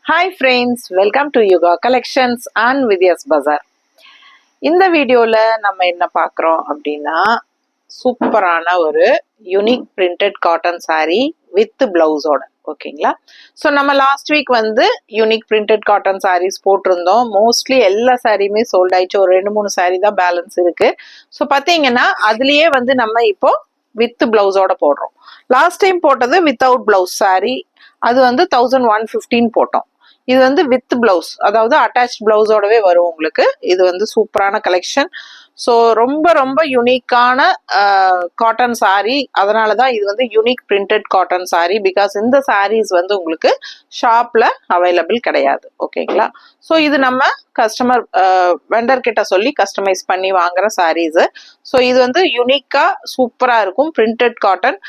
Hi friends, welcome to Yoga Collections and Vidya's Bazaar. இந்த வீடியோல நம்ம என்ன பார்க்குறோம் அப்படின்னா சூப்பரான ஒரு unique printed cotton saree with பிளவுஸோட ஓகேங்களா. ஸோ நம்ம லாஸ்ட் வீக் வந்து யூனிக் பிரிண்டட் காட்டன் sarees போட்டிருந்தோம். மோஸ்ட்லி எல்லா சாரியுமே சோல்ட் ஆயிடுச்சு. ஒரு 2-3 saree தான் பேலன்ஸ் இருக்கு. ஸோ பார்த்தீங்கன்னா அதுலயே வந்து நம்ம இப்போ வித் பிளவுஸோட போடுறோம். லாஸ்ட் டைம் போட்டது வித்தவுட் பிளவுஸ் saree, அது வந்து 1115 போட்டோம். இது வந்து வித் பிளவுஸ், அதாவது அட்டாச் பிளவுஸோடவே வரும் உங்களுக்கு. இது வந்து சூப்பரான கலெக்ஷன். ஸோ ரொம்ப ரொம்ப யூனிக்கான காட்டன் saree. அதனால தான் இது வந்து unique printed cotton saree. Because இந்த sarees வந்து உங்களுக்கு ஷாப்ல அவைலபிள் கிடையாது ஓகேங்களா. ஸோ இது நம்ம கஸ்டமர் வெண்டர் கிட்ட சொல்லி கஸ்டமைஸ் பண்ணி வாங்குற sarees. ஸோ இது வந்து யூனிக்கா சூப்பரா இருக்கும். Printed cotton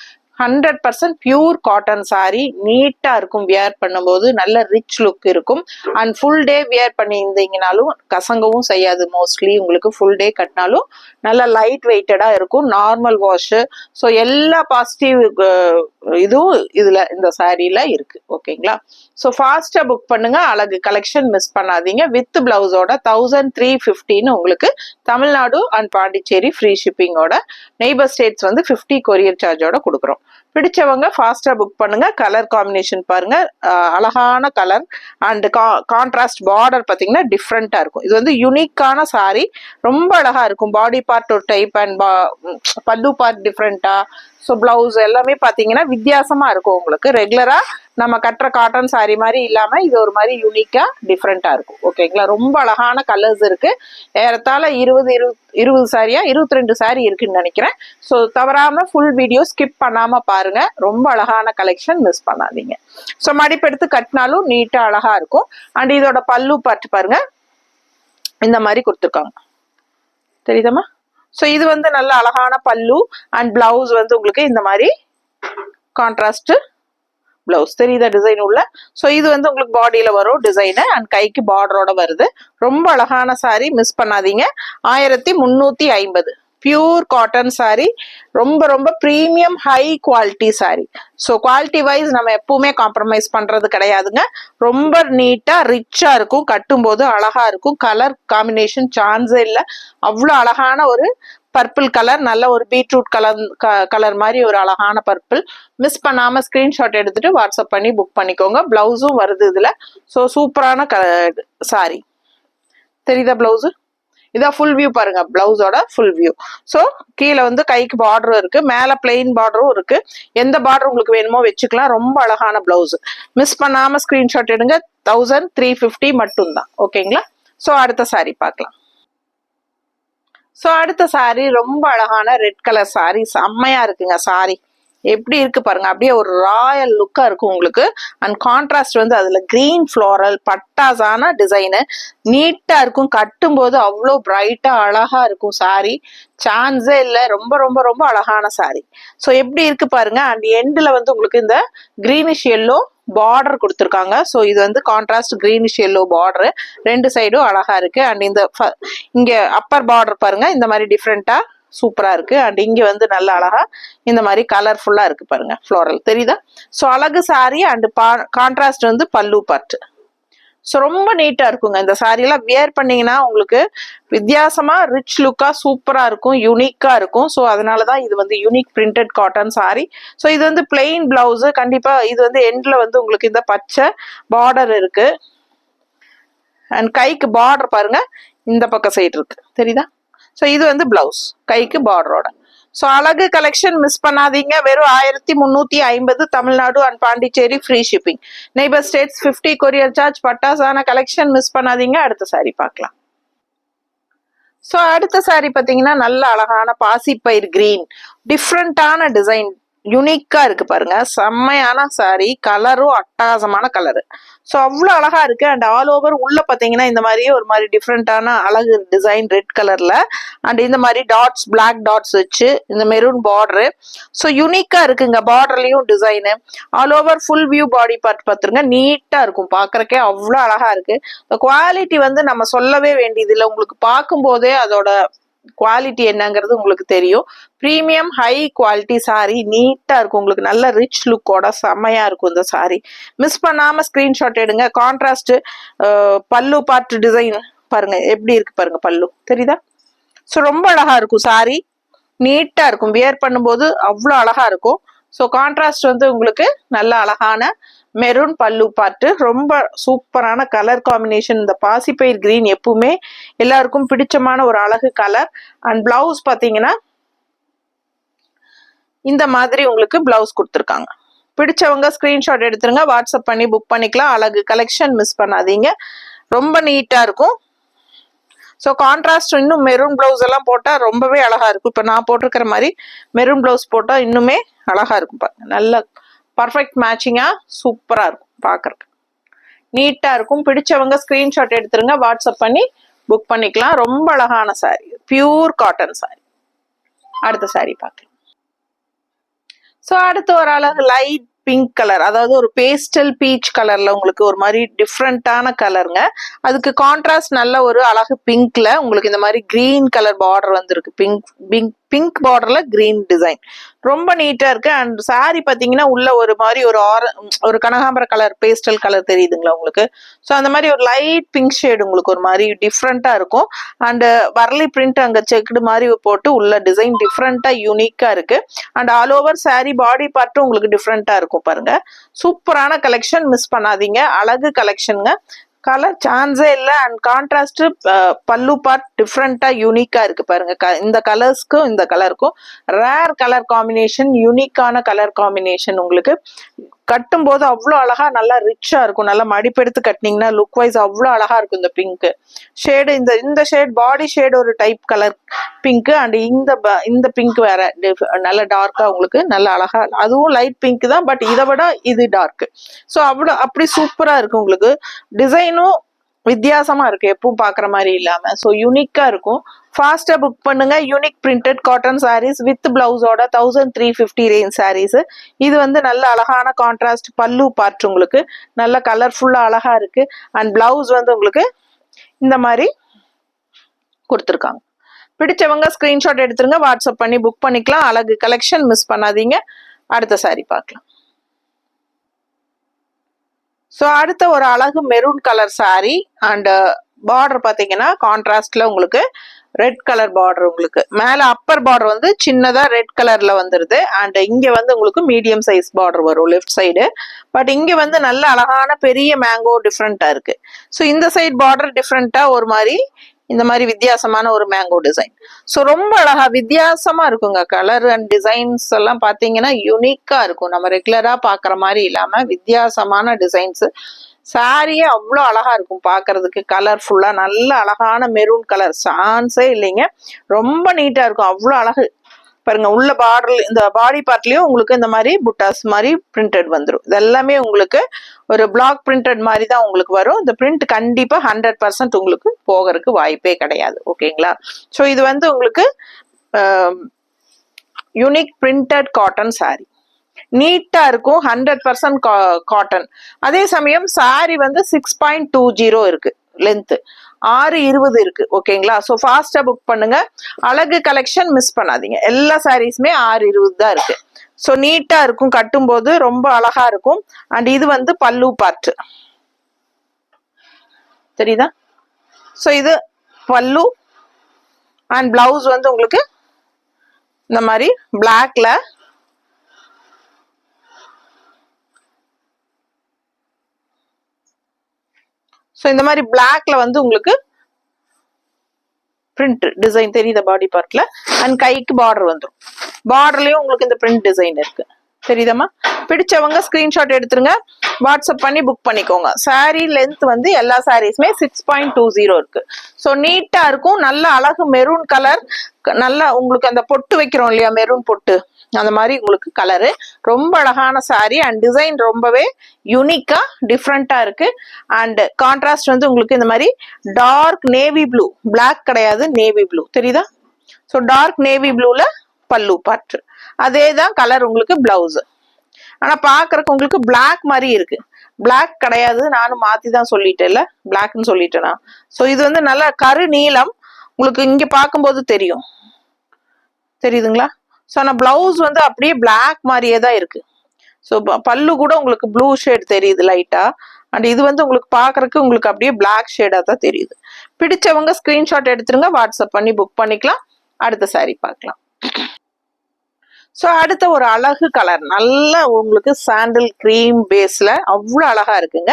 100% pure cotton saree. நீட்டா இருக்கும், வியர் பண்ணும்போது நல்ல ரிச் லுக் இருக்கும். அண்ட் ஃபுல் டே வியர் பண்ணியிருந்தீங்கனாலும் கசங்கவும் செய்யாது. மோஸ்ட்லி உங்களுக்கு ஃபுல் டே கட்டினாலும் நல்ல லைட் வெயிட்டடா இருக்கும். Normal wash. ஸோ எல்லா பாசிட்டிவ் இதுவும் இதுல இந்த சாரியில இருக்கு ஓகேங்களா. ஸோ ஃபாஸ்டா புக் பண்ணுங்க. அழகு கலெக்ஷன் மிஸ் பண்ணாதீங்க. வித் பிளவுஸோட 1350 உங்களுக்கு தமிழ்நாடு அண்ட் பாண்டிச்சேரி ஃப்ரீ ஷிப்பிங்கோட. நெய்பர் ஸ்டேட்ஸ் வந்து 50 கொரியர் சார்ஜோட கொடுக்குறோம். பிடிச்சவங்க ஃபாஸ்டா புக் பண்ணுங்க. கலர் காம்பினேஷன் பாருங்க, அழகான கலர் அண்ட் கான்ட்ராஸ்ட் பார்டர் பார்த்தீங்கன்னா டிஃப்ரெண்டா இருக்கும். இது வந்து யூனிக்கான saree, ரொம்ப அழகா இருக்கும். பாடி பார்ட் ஒரு டைப் அண்ட் பல்லு பார்ட் டிஃப்ரெண்டா. ஸோ பிளவுஸ் எல்லாமே பார்த்தீங்கன்னா வித்தியாசமா இருக்கும். உங்களுக்கு ரெகுலரா நம்ம கட்டுற காட்டன் saree மாதிரி இல்லாம இது ஒரு மாதிரி யூனிக்கா டிஃப்ரெண்டா இருக்கும் ஓகேங்களா. ரொம்ப அழகான கலர்ஸ் இருக்கு. ஏறத்தாழ 22 சாரியா 22 saree இருக்குன்னு நினைக்கிறேன். ஸோ தவறாம ஃபுல் வீடியோ ஸ்கிப் பண்ணாம பாருங்க. ரொம்ப அழகான கலெக்ஷன் மிஸ் பண்ணாதீங்க. ஸோ மடிப்பெடுத்து கட்டினாலும் நீட்டா அழகா இருக்கும். அண்ட் இதோட பல்லு பார்த்து பாருங்க, இந்த மாதிரி கொடுத்துருக்காங்க, தெரியுதமா. ஸோ இது வந்து நல்ல அழகான பல்லு அண்ட் பிளவுஸ் வந்து உங்களுக்கு இந்த மாதிரி கான்ட்ராஸ்ட் பிளவுஸ், தெரியுதா டிசைன் உள்ள. ஸோ இது வந்து உங்களுக்கு பாடியில வரும் டிசைனு அண்ட் கைக்கு பார்டரோட வருது. ரொம்ப அழகான saree, மிஸ் பண்ணாதீங்க. 1350 பியூர் காட்டன் saree. ரொம்ப ரொம்ப premium high quality saree. So quality wise நம்ம எப்பவுமே காம்ப்ரமைஸ் பண்றது கிடையாதுங்க. ரொம்ப நீட்டா ரிச்சா இருக்கும், கட்டும்போது அழகா இருக்கும். கலர் காம்பினேஷன் சான்ஸே இல்லை. அவ்வளோ அழகான ஒரு பர்பிள் கலர், நல்ல ஒரு பீட்ரூட் கலர் மாதிரி ஒரு அழகான பர்பிள். மிஸ் பண்ணாம ஸ்கிரீன்ஷாட் எடுத்துட்டு வாட்ஸ்அப் பண்ணி புக் பண்ணிக்கோங்க. பிளவுஸும் வருது இதுல. ஸோ சூப்பரான saree, தெரியுதா பிளவுஸ். இதான் ஃபுல் வியூ பாருங்க, பிளவுஸோட ஃபுல் வியூ. ஸோ கீழே வந்து கைக்கு பார்டரும் இருக்கு, மேல பிளெயின் பார்டரும் இருக்கு. எந்த பார்டர் உங்களுக்கு வேணுமோ வச்சுக்கலாம். ரொம்ப அழகான பிளவுஸ். மிஸ் பண்ணாம ஸ்கிரீன்ஷாட் எடுங்க. 1350 மட்டும்தான் ஓகேங்களா. ஸோ அடுத்த saree பார்க்கலாம். ஸோ அடுத்த saree ரொம்ப அழகான ரெட் கலர் saree. செம்மையா இருக்குங்க saree. எப்படி இருக்கு பாருங்க, அப்படியே ஒரு ராயல் லுக்கா இருக்கும் உங்களுக்கு. அண்ட் கான்ட்ராஸ்ட் வந்து அதுல கிரீன் ஃப்ளோரல் பட்டாசான டிசைனு. நீட்டா இருக்கும், கட்டும் போது அவ்வளோ பிரைட்டா அழகா இருக்கும் saree. சான்ஸே இல்லை. ரொம்ப ரொம்ப ரொம்ப அழகான saree. ஸோ எப்படி இருக்கு பாருங்க. அண்ட் எண்ட்ல வந்து உங்களுக்கு இந்த கிரீனிஷ் எல்லோ பார்டர் கொடுத்துருக்காங்க. ஸோ இது வந்து கான்ட்ராஸ்ட் கிரீனிஷ் எல்லோ பார்டர். ரெண்டு சைடும் அழகா இருக்கு. அண்ட் இந்த இங்க அப்பர் பார்டர் பாருங்க, இந்த மாதிரி டிஃப்ரெண்டா சூப்பரா இருக்கு. அண்ட் இங்க வந்து நல்ல அழகா இந்த மாதிரி கலர்ஃபுல்லா இருக்கு பாருங்க, ஃப்ளோரல், தெரியுதா. ஸோ அழகு saree அண்ட் கான்ட்ராஸ்ட் வந்து பல்லு பார்ட். ஸோ ரொம்ப நீட்டா இருக்குங்க. இந்த saree எல்லாம் வியர் பண்ணீங்கன்னா உங்களுக்கு வித்தியாசமா ரிச் லுக்கா சூப்பரா இருக்கும், யூனிக்கா இருக்கும். ஸோ அதனாலதான் இது வந்து unique printed cotton saree. So இது வந்து பிளெயின் பிளவுஸ். கண்டிப்பா இது வந்து எண்ட்ல வந்து உங்களுக்கு இந்த பச்சை பார்டர் இருக்கு. அண்ட் கைக்கு பார்டர் பாருங்க, இந்த பக்கம் சைடு இருக்கு, தெரியுதா. ஸோ இது வந்து பிளவுஸ் கைக்கு பார்டரோட. ஸோ அழகு கலெக்ஷன் மிஸ் பண்ணாதீங்க. வெறும் 1350 Tamil Nadu and Pondicherry free shipping. Neighbour states 50 courier charge. பட்டாசான கலெக்ஷன் மிஸ் பண்ணாதீங்க. அடுத்த saree பார்க்கலாம். ஸோ அடுத்த saree பார்த்தீங்கன்னா நல்ல அழகான பாசிப்பயிர் கிரீன், டிஃப்ரெண்டான டிசைன், யூனிக்கா இருக்கு பாருங்க. செம்மையான saree. கலரும் அட்டகாசமான கலரு. ஸோ அவ்வளோ அழகா இருக்கு. அண்ட் ஆல் ஓவர் உள்ள பார்த்தீங்கன்னா இந்த மாதிரியே ஒரு மாதிரி டிஃப்ரெண்டான அழகு டிசைன் ரெட் கலர்ல. அண்ட் இந்த மாதிரி டாட்ஸ், பிளாக் டாட்ஸ் வச்சு இந்த மெரூன் பார்டரு. ஸோ யூனிக்கா இருக்குங்க. பார்டர்லயும் design. All over full view body part பார்த்துருங்க, நீட்டா இருக்கும், பார்க்கறக்கே அவ்வளோ அழகா இருக்கு. குவாலிட்டி வந்து நம்ம சொல்லவே வேண்டியது இல்லை. உங்களுக்கு பார்க்கும் போதே அதோட குவாலிட்டி என்னங்கிறது உங்களுக்கு தெரியும். ப்ரீமியம் ஹை குவாலிட்டி சாரி, நீட்டா இருக்கும், உங்களுக்கு நல்ல ரிச் லுக்கோட செம்மையா இருக்கும் இந்த சாரி. மிஸ் பண்ணாம ஸ்கிரீன்ஷாட் எடுங்க. கான்ட்ராஸ்ட் பல்லு பார்ட் டிசைன் பாருங்க எப்படி இருக்கு பாருங்க, பல்லு தெரியுதா? ஸோ ரொம்ப அழகா இருக்கும் சாரி, நீட்டா இருக்கும், வியர் பண்ணும்போது அவ்வளோ அழகா இருக்கும். ஸோ கான்ட்ராஸ்ட் வந்து உங்களுக்கு நல்ல அழகான மெரூன் பல்லு பார்ட்டு, ரொம்ப சூப்பரான கலர் காம்பினேஷன். இந்த பாசிப்பயிர் கிரீன் எப்பவுமே எல்லாருக்கும் பிடிச்சமான ஒரு அழகு கலர். அண்ட் பிளவுஸ் பாத்தீங்கன்னா இந்த மாதிரி உங்களுக்கு பிளவுஸ் கொடுத்துருக்காங்க. பிடிச்சவங்க ஸ்கிரீன்ஷாட் எடுத்துருங்க, வாட்ஸ்அப் பண்ணி புக் பண்ணிக்கலாம். அழகு கலெக்ஷன் மிஸ் பண்ணாதீங்க, ரொம்ப நீட்டா இருக்கும். ஸோ கான்ட்ராஸ்ட் இன்னும் மெரூன் பிளவுஸ் எல்லாம் போட்டா ரொம்பவே அழகா இருக்கும். இப்போ நான் போட்டிருக்கிற மாதிரி மெரூன் பிளவுஸ் போட்டா இன்னுமே அழகா இருக்கும் பாருங்க. நல்ல பர்ஃபெக்ட் மேட்சிங்கா சூப்பரா இருக்கும், பாக்குறதுக்கு நீட்டா இருக்கும். பிடிச்சவங்க ஸ்கிரீன்ஷாட் எடுத்துருங்க, வாட்ஸ்அப் பண்ணி புக் பண்ணிக்கலாம். ரொம்ப அழகான சாரி, பியூர் காட்டன் சாரி. அடுத்த சாரி பார்க்கலாம். ஸோ அடுத்து ஒரு அழகு லைட் பிங்க் கலர், அதாவது ஒரு பேஸ்டல் பீச் கலர்ல உங்களுக்கு ஒரு மாதிரி டிஃப்ரெண்டான கலருங்க. அதுக்கு கான்ட்ராஸ்ட் நல்ல ஒரு அழகு பிங்க்ல உங்களுக்கு இந்த மாதிரி கிரீன் கலர் பார்டர் வந்துருக்கு. பிங்க் பார்டர்ல கிரீன் டிசைன் ரொம்ப நீட்டா இருக்கு. அண்ட் சாரி பாத்தீங்கன்னா உள்ள ஒரு மாதிரி ஒரு கனகாம்பர கலர் பேஸ்டல் கலர் தெரியுதுங்களா உங்களுக்கு? ஸோ அந்த மாதிரி ஒரு லைட் பிங்க் ஷேடு உங்களுக்கு ஒரு மாதிரி டிஃப்ரெண்டா இருக்கும். அண்ட் வரலி பிரிண்ட் அங்க செக்குடு மாதிரி போட்டு உள்ள டிசைன் டிஃப்ரெண்டா யூனிக்கா இருக்கு. அண்ட் ஆல் ஓவர் சாரி பாடி பார்ட்டும் உங்களுக்கு டிஃப்ரெண்டா இருக்கும் பாருங்க. சூப்பரான கலெக்ஷன், மிஸ் பண்ணாதீங்க. அழகு கலெக்ஷனுங்க, கலர் சான்ஸே இல்லை. அண்ட் கான்ட்ராஸ்ட் பல்லு பார்ட் டிஃப்ரெண்டா யூனிக்கா இருக்கு பாருங்க. இந்த கலர்ஸ்க்கும் இந்த கலருக்கும் ரேர் கலர் காம்பினேஷன், யூனிக்கான கலர் காம்பினேஷன். உங்களுக்கு கட்டும் போது அவ்வளோ அழகா நல்லா ரிச்சா இருக்கும். நல்லா மடிப்பெடுத்து கட்டினீங்கன்னா லுக் வைஸ் அவ்வளோ அழகா இருக்கும். இந்த பிங்க் ஷேடு, இந்த ஷேட் பாடி ஷேடு ஒரு டைப் கலர் பிங்க். அண்ட் இந்த பிங்க் வேற நல்ல டார்க்கா உங்களுக்கு நல்ல அழகா, அதுவும் லைட் பிங்க் தான், பட் இதை விட இது டார்க். ஸோ அவ்வளோ அப்படி சூப்பரா இருக்கு. உங்களுக்கு டிசைனும் வித்தியாசமா இருக்கு, எப்பவும் பாக்குற மாதிரி இல்லாம. ஸோ யூனிக்கா இருக்கும். ஃபாஸ்டா புக் பண்ணுங்க. Unique printed cotton saris with பிளவுஸோட 1350 ரேஞ்ச் சாரீஸ். இது வந்து நல்ல அழகான கான்ட்ராஸ்ட் பல்லு பார்ட், உங்களுக்கு நல்ல கலர்ஃபுல்லா அழகா இருக்கு. அண்ட் பிளவுஸ் வந்து உங்களுக்கு இந்த மாதிரி கொடுத்துருக்காங்க. பிடிச்சவங்க ஸ்கிரீன்ஷாட் எடுத்துருங்க, வாட்ஸ்அப் பண்ணி புக் பண்ணிக்கலாம். அழகு கலெக்ஷன், மிஸ் பண்ணாதீங்க. அடுத்த சாரி பார்க்கலாம். ஸோ அடுத்த ஒரு அழகு maroon colour sorry. And border பார்த்தீங்கன்னா கான்ட்ராஸ்ட்ல உங்களுக்கு ரெட் கலர் பார்டர். உங்களுக்கு மேல அப்பர் பார்டர் வந்து சின்னதா ரெட் கலர்ல வந்துருது. அண்ட் இங்க வந்து உங்களுக்கு மீடியம் சைஸ் பார்டர் வரும் லெஃப்ட் சைடு. பட் இங்க வந்து நல்ல அழகான பெரிய மேங்கோ டிஃப்ரெண்டா இருக்கு. ஸோ இந்த சைட் பார்டர் டிஃப்ரெண்டா ஒரு மாதிரி இந்த மாதிரி வித்தியாசமான ஒரு மேங்கோ டிசைன். ஸோ ரொம்ப அழகா வித்தியாசமா இருக்குங்க. கலர் அண்ட் டிசைன்ஸ் எல்லாம் பார்த்தீங்கன்னா யூனிக்கா இருக்கும். நம்ம ரெகுலரா பாக்குற மாதிரி இல்லாம வித்தியாசமான டிசைன்ஸ். சாரியே அவ்வளோ அழகா இருக்கும் பாக்குறதுக்கு, கலர்ஃபுல்லா நல்ல அழகான மெரூன் கலர், சான்ஸே இல்லைங்க. ரொம்ப நீட்டா இருக்கும், அவ்வளோ அழகு பாருங்க. உள்ள பார்டர் இந்த பாடி பார்ட்லயும் உங்களுக்கு இந்த மாதிரி புட்டாஸ் மாதிரி பிரிண்டட் வந்துடும். இது எல்லாமே உங்களுக்கு ஒரு பிளாக் பிரிண்டட் மாதிரி தான் உங்களுக்கு வரும். இந்த பிரிண்ட் கண்டிப்பா 100% உங்களுக்கு போகிறதுக்கு வாய்ப்பே கிடையாது. ஓகேங்களா? ஸோ இது வந்து உங்களுக்கு யூனிக் பிரிண்டட் காட்டன் சாரி, நீட்டா இருக்கும். 100% காட்டன். அதே சமயம் சாரி வந்து 6.20 இருக்கு லென்த், 6:20 இருக்கு. ஓகேங்களா? ஸோ ஃபாஸ்டா புக் பண்ணுங்க. அழகு கலெக்ஷன், மிஸ் பண்ணாதீங்க. எல்லா சாரீஸுமே 6:20 தான் இருக்கு. ஸோ நீட்டா இருக்கும், கட்டும் போது ரொம்ப அழகா இருக்கும். அண்ட் இது வந்து பல்லு பார்ட் தெரியுதா? ஸோ இது பல்லு. அண்ட் பிளவுஸ் வந்து உங்களுக்கு இந்த மாதிரி பிளாக்ல ஸோ இந்த மாதிரி பிளாக்ல வந்து உங்களுக்கு பிரிண்ட் டிசைன் தெரியுத பாடி பார்ட்ல. அண்ட் கைக்கு பார்டர் வந்துடும். பார்டர்லயும் உங்களுக்கு இந்த பிரிண்ட் டிசைன் இருக்கு, தெரியுதம்மா? பிடிச்சவங்க ஸ்கிரீன்ஷாட் எடுத்துருங்க, வாட்ஸ்அப் பண்ணி புக் பண்ணிக்கோங்க. சாரி லென்த் வந்து எல்லா சாரீஸுமே 6.20 இருக்கு. ஸோ நீட்டா இருக்கும். நல்ல அழகு மெரூன் கலர், நல்லா உங்களுக்கு அந்த பொட்டு வைக்கிறோம் இல்லையா, மெரூன் பொட்டு, அந்த மாதிரி உங்களுக்கு கலரு. ரொம்ப அழகான சாரி. அண்ட் டிசைன் ரொம்பவே யூனிக்கா டிஃப்ரெண்டா இருக்கு. அண்ட் கான்ட்ராஸ்ட் வந்து உங்களுக்கு இந்த மாதிரி டார்க் நேவி ப்ளூ, பிளாக் கிடையாது, நேவி ப்ளூ தெரியுதா? ஸோ டார்க் நேவி ப்ளூல பல்லு பார்ட், அதே தான் கலர் உங்களுக்கு பிளவுஸ். ஆனா பாக்குறதுக்கு உங்களுக்கு பிளாக் மாதிரி இருக்கு. பிளாக் கிடையாது, நானும் மாத்தி தான் சொல்லிட்டேன்ல, பிளாக்னு சொல்லிட்டேனா. ஸோ இது வந்து நல்ல கரு நீலம், உங்களுக்கு இங்க பார்க்கும்போது தெரியும், தெரியுதுங்களா? ஸோ ஆனால் பிளவுஸ் வந்து அப்படியே பிளாக் மாதிரியே தான் இருக்கு. ஸோ பல்லு கூட உங்களுக்கு ப்ளூ ஷேட் தெரியுது லைட்டா. அண்ட் இது வந்து உங்களுக்கு பார்க்கறதுக்கு உங்களுக்கு அப்படியே பிளாக் ஷேடா தான் தெரியுது. பிடிச்சவங்க ஸ்கிரீன்ஷாட் எடுத்துருங்க, வாட்ஸ்அப் பண்ணி புக் பண்ணிக்கலாம். அடுத்த சாரி பார்க்கலாம். ஸோ அடுத்த ஒரு அழகு கலர், நல்ல உங்களுக்கு சாண்டில் கிரீம் பேஸ்ல அவ்வளோ அழகா இருக்குங்க.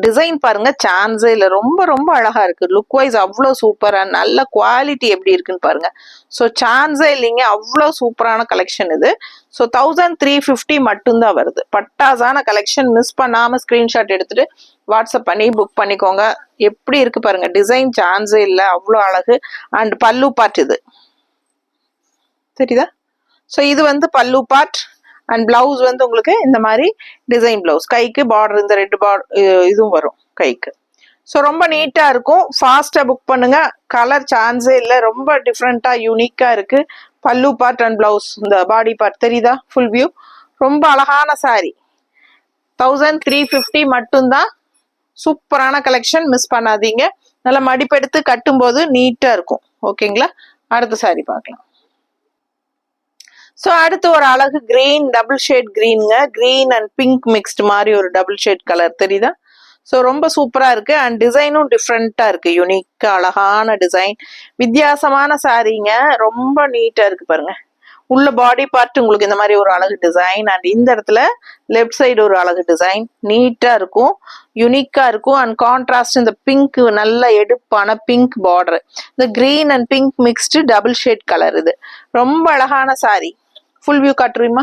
டிசைன் பாருங்க, சான்ஸே இல்லை, ரொம்ப ரொம்ப அழகா இருக்கு. லுக் வைஸ் அவ்வளோ சூப்பரா, நல்ல குவாலிட்டி எப்படி இருக்குன்னு பாருங்க. ஸோ சான்ஸே இல்லைங்க, அவ்வளோ சூப்பரான கலெக்ஷன் இது. ஸோ 1350 மட்டும்தான் வருது. பட்டாசான கலெக்ஷன். மிஸ் பண்ணாம ஸ்கிரீன்ஷாட் எடுத்துட்டு வாட்ஸ்அப் பண்ணி புக் பண்ணிக்கோங்க. எப்படி இருக்கு பாருங்க, டிசைன் சான்ஸே இல்லை, அவ்வளோ அழகு. அண்ட் பல்லு பார்ட் இது தெரியுதா? ஸோ இது வந்து பல்லு பார்ட். அண்ட் பிளவுஸ் வந்து உங்களுக்கு இந்த மாதிரி டிசைன் பிளவுஸ், கைக்கு பார்டர், இந்த ரெண்டு இதுவும் வரும் கைக்கு. ஸோ ரொம்ப நீட்டா இருக்கும். ஃபாஸ்டா புக் பண்ணுங்க. கலர் சான்ஸே இல்லை, ரொம்ப டிஃப்ரெண்டா யூனிக்கா இருக்கு. பல்லு பார்ட் அண்ட் பிளவுஸ், இந்த பாடி பார்ட் தெரியுதா? Full view. ரொம்ப அழகான சாரி. 1350 மட்டும்தான். சூப்பரான கலெக்ஷன், மிஸ் பண்ணாதீங்க. நல்லா மடிப்பெடுத்து கட்டும்போது நீட்டா இருக்கும். ஓகேங்களா? அடுத்த சாரி பார்க்கலாம். ஸோ அடுத்து ஒரு அழகு கிரீன், டபுள் ஷேட் கிரீனுங்க. கிரீன் அண்ட் பிங்க் மிக்ஸ்டு மாதிரி ஒரு டபுள் ஷேட் கலர் தெரியுதா? ஸோ ரொம்ப சூப்பரா இருக்கு. அண்ட் டிசைனும் டிஃப்ரெண்டா இருக்கு, யூனிக்கா அழகான டிசைன், வித்தியாசமான சாரீங்க. ரொம்ப நீட்டா இருக்கு பாருங்க. உள்ள பாடி பார்ட் உங்களுக்கு இந்த மாதிரி ஒரு அழகு டிசைன். அண்ட் இந்த இடத்துல லெஃப்ட் சைடு ஒரு அழகு டிசைன், நீட்டா இருக்கும், யூனிக்கா இருக்கும். அண்ட் கான்ட்ராஸ்ட் இந்த பிங்க், நல்ல எடுப்பான பிங்க் பார்டர், இந்த green and pink mixed double shade colour. இது ரொம்ப அழகான சாரி. ஃபுல் வியூ காட்டுறீமா?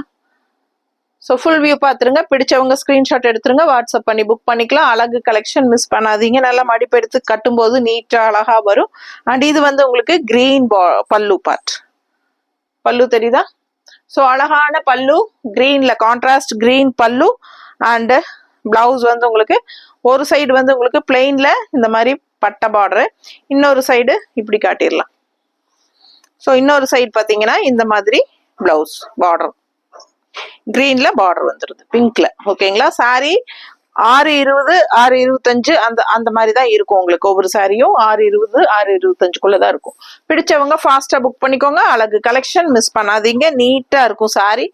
ஸோ ஃபுல் வியூ பார்த்துருங்க. பிடிச்சவங்க ஸ்கிரீன்ஷாட் எடுத்துருங்க, வாட்ஸ்அப் பண்ணி புக் பண்ணிக்கலாம். அழகு கலெக்ஷன், மிஸ் பண்ணாதீங்க. நல்லா மடிப்பு எடுத்து கட்டும்போது நீட்டா அழகா வரும். அண்ட் இது வந்து உங்களுக்கு கிரீன் பல்லு பார்ட். பல்லு தெரியுதா? ஸோ அழகான பல்லு, கிரீன்ல கான்ட்ராஸ்ட் கிரீன் பல்லு. அண்ட் பிளவுஸ் வந்து உங்களுக்கு ஒரு சைடு வந்து உங்களுக்கு பிளெயின்ல இந்த மாதிரி பட்டை பார்டரு, இன்னொரு சைடு இப்படி காட்டிடலாம். ஸோ இன்னொரு சைடு பார்த்தீங்கன்னா இந்த மாதிரி பிளவுஸ் பார்டர், கிரீன்ல பார்டர் வந்துருது பிங்க்ல. ஓகேங்களா? சாரி 620 625 அந்த மாதிரி தான் இருக்கும் உங்களுக்கு. ஒவ்வொரு சாரியும் 620 625குள்ளதான் இருக்கும். பிடிச்சவங்க ஃபாஸ்டா புக் பண்ணிக்கோங்க. அழகு கலெக்ஷன், மிஸ் பண்ணாதீங்க. நீட்டா இருக்கும் சாரி,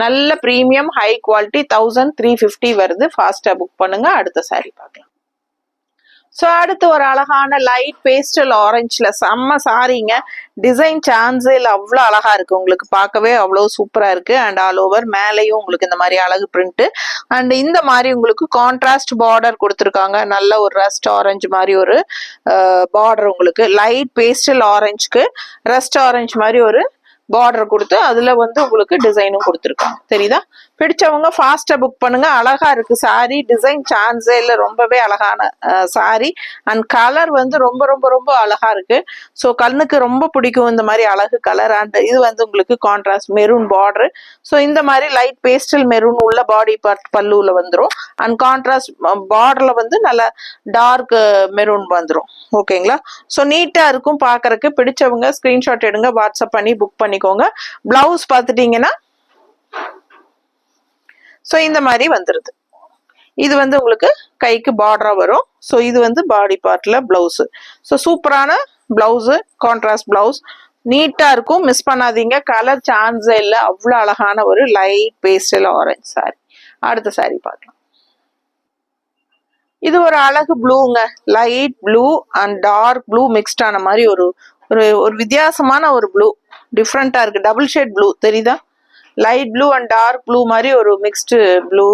நல்ல பிரீமியம் ஹை குவாலிட்டி. 1350 வருது. ஃபாஸ்டா புக் பண்ணுங்க. அடுத்த சாரி பார்க்கலாம். ஸோ அடுத்து ஒரு அழகான லைட் பேஸ்டல் ஆரஞ்சில் செம்ம சாரிங்க. டிசைன் சான்ஸில் அவ்வளோ அழகா இருக்கு, உங்களுக்கு பார்க்கவே அவ்வளோ சூப்பரா இருக்கு. அண்ட் ஆல் ஓவர் மேலேயும் உங்களுக்கு இந்த மாதிரி அழகு பிரிண்ட். அண்ட் இந்த மாதிரி உங்களுக்கு கான்ட்ராஸ்ட் பார்டர் கொடுத்துருக்காங்க. நல்ல ஒரு ரஸ்ட் ஆரஞ்சு மாதிரி ஒரு பார்டர், உங்களுக்கு லைட் பேஸ்டல் ஆரஞ்சுக்கு ரஸ்ட் ஆரஞ்சு மாதிரி ஒரு பார்டர் கொடுத்து அதுல வந்து உங்களுக்கு டிசைனும் கொடுத்துருக்காங்க. தெரியுதா? பிடிச்சவங்க ஃபாஸ்டா புக் பண்ணுங்க. அழகா இருக்கு சாரி, டிசைன் சான்ஸே இல்லை, ரொம்பவே அழகான சாரி. அண்ட் கலர் வந்து ரொம்ப ரொம்ப ரொம்ப அழகா இருக்கு. ஸோ கண்ணுக்கு ரொம்ப பிடிக்கும் இந்த மாதிரி அழகு கலர். அண்ட் இது வந்து உங்களுக்கு கான்ட்ராஸ்ட் மெரூன் பார்டர். ஸோ இந்த மாதிரி லைட் பேஸ்டல் மெரூன் உள்ள பாடி பார்ட் பல்லுல வந்துடும். அண்ட் கான்ட்ராஸ்ட் பார்டர்ல வந்து நல்ல டார்க் மெரூன் வந்துடும். ஓகேங்களா? ஸோ நீட்டா இருக்கும் பார்க்கறதுக்கு. பிடிச்சவங்க ஸ்கிரீன்ஷாட் எடுங்க, வாட்ஸ்அப் பண்ணி புக் பண்ணிக்கோங்க. பிளவுஸ் பார்த்துட்டீங்கன்னா ஸோ இந்த மாதிரி வந்துருது. இது வந்து உங்களுக்கு கைக்கு பார்டரா வரும். ஸோ இது வந்து பாடி பார்ட்ல பிளவுஸ். ஸோ சூப்பரான பிளவுஸ், கான்ட்ராஸ்ட் பிளவுஸ், நீட்டா இருக்கும், மிஸ் பண்ணாதீங்க. கலர் சான்ஸே இல்லை, அவ்வளோ அழகான ஒரு லைட் பேஸ்டல் ஆரஞ்சு சாரி. அடுத்த சாரி பார்க்கலாம். இது ஒரு அழகு ப்ளூங்க, light blue and dark blue mixed ஆன மாதிரி ஒரு ஒரு வித்தியாசமான ஒரு ப்ளூ, டிஃப்ரெண்டா இருக்கு. டபுள் ஷேட் ப்ளூ தெரியுதா? Light blue and dark blue மாதிரி ஒரு மிக்ஸ்டு ப்ளூ.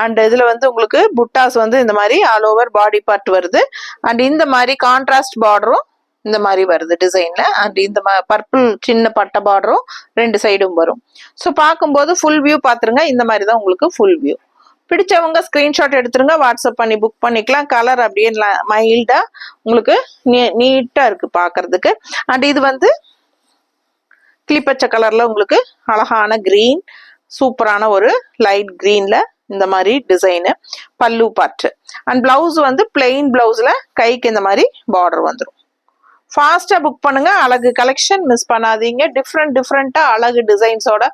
அண்ட் இதுல வந்து உங்களுக்கு புட்டாஸ் வந்து இந்த மாதிரி ஆல் ஓவர் பாடி பார்ட் வருது. அண்ட் இந்த மாதிரி கான்ட்ராஸ்ட் பார்டரும் இந்த மாதிரி வருது டிசைன்ல. அண்ட் இந்த பர்பிள் சின்ன பட்டை பார்டரும் ரெண்டு சைடும் வரும். ஸோ பார்க்கும்போது ஃபுல் வியூ பார்த்துருங்க. இந்த மாதிரி தான் உங்களுக்கு ஃபுல் வியூ. பிடிச்சவங்க ஸ்கிரீன்ஷாட் எடுத்துருங்க, வாட்ஸ்அப் பண்ணி புக் பண்ணிக்கலாம். கலர் அப்படியே மைல்டா உங்களுக்கு நீட்டா இருக்கு பார்க்கறதுக்கு. அண்ட் இது வந்து கிளிப்பச்சை கலர்ல உங்களுக்கு அழகான கிரீன், சூப்பரான ஒரு லைட் கிரீன்ல இந்த மாதிரி டிசைனு பல்லு பார்ட். அண்ட் பிளவுஸ் வந்து பிளெயின் பிளவுஸ்ல கைக்கு இந்த மாதிரி பார்டர் வந்துடும். ஃபாஸ்டா புக் பண்ணுங்க. அழகு கலெக்ஷன், மிஸ் பண்ணாதீங்க. டிஃப்ரெண்டா அழகு டிசைன்ஸோட,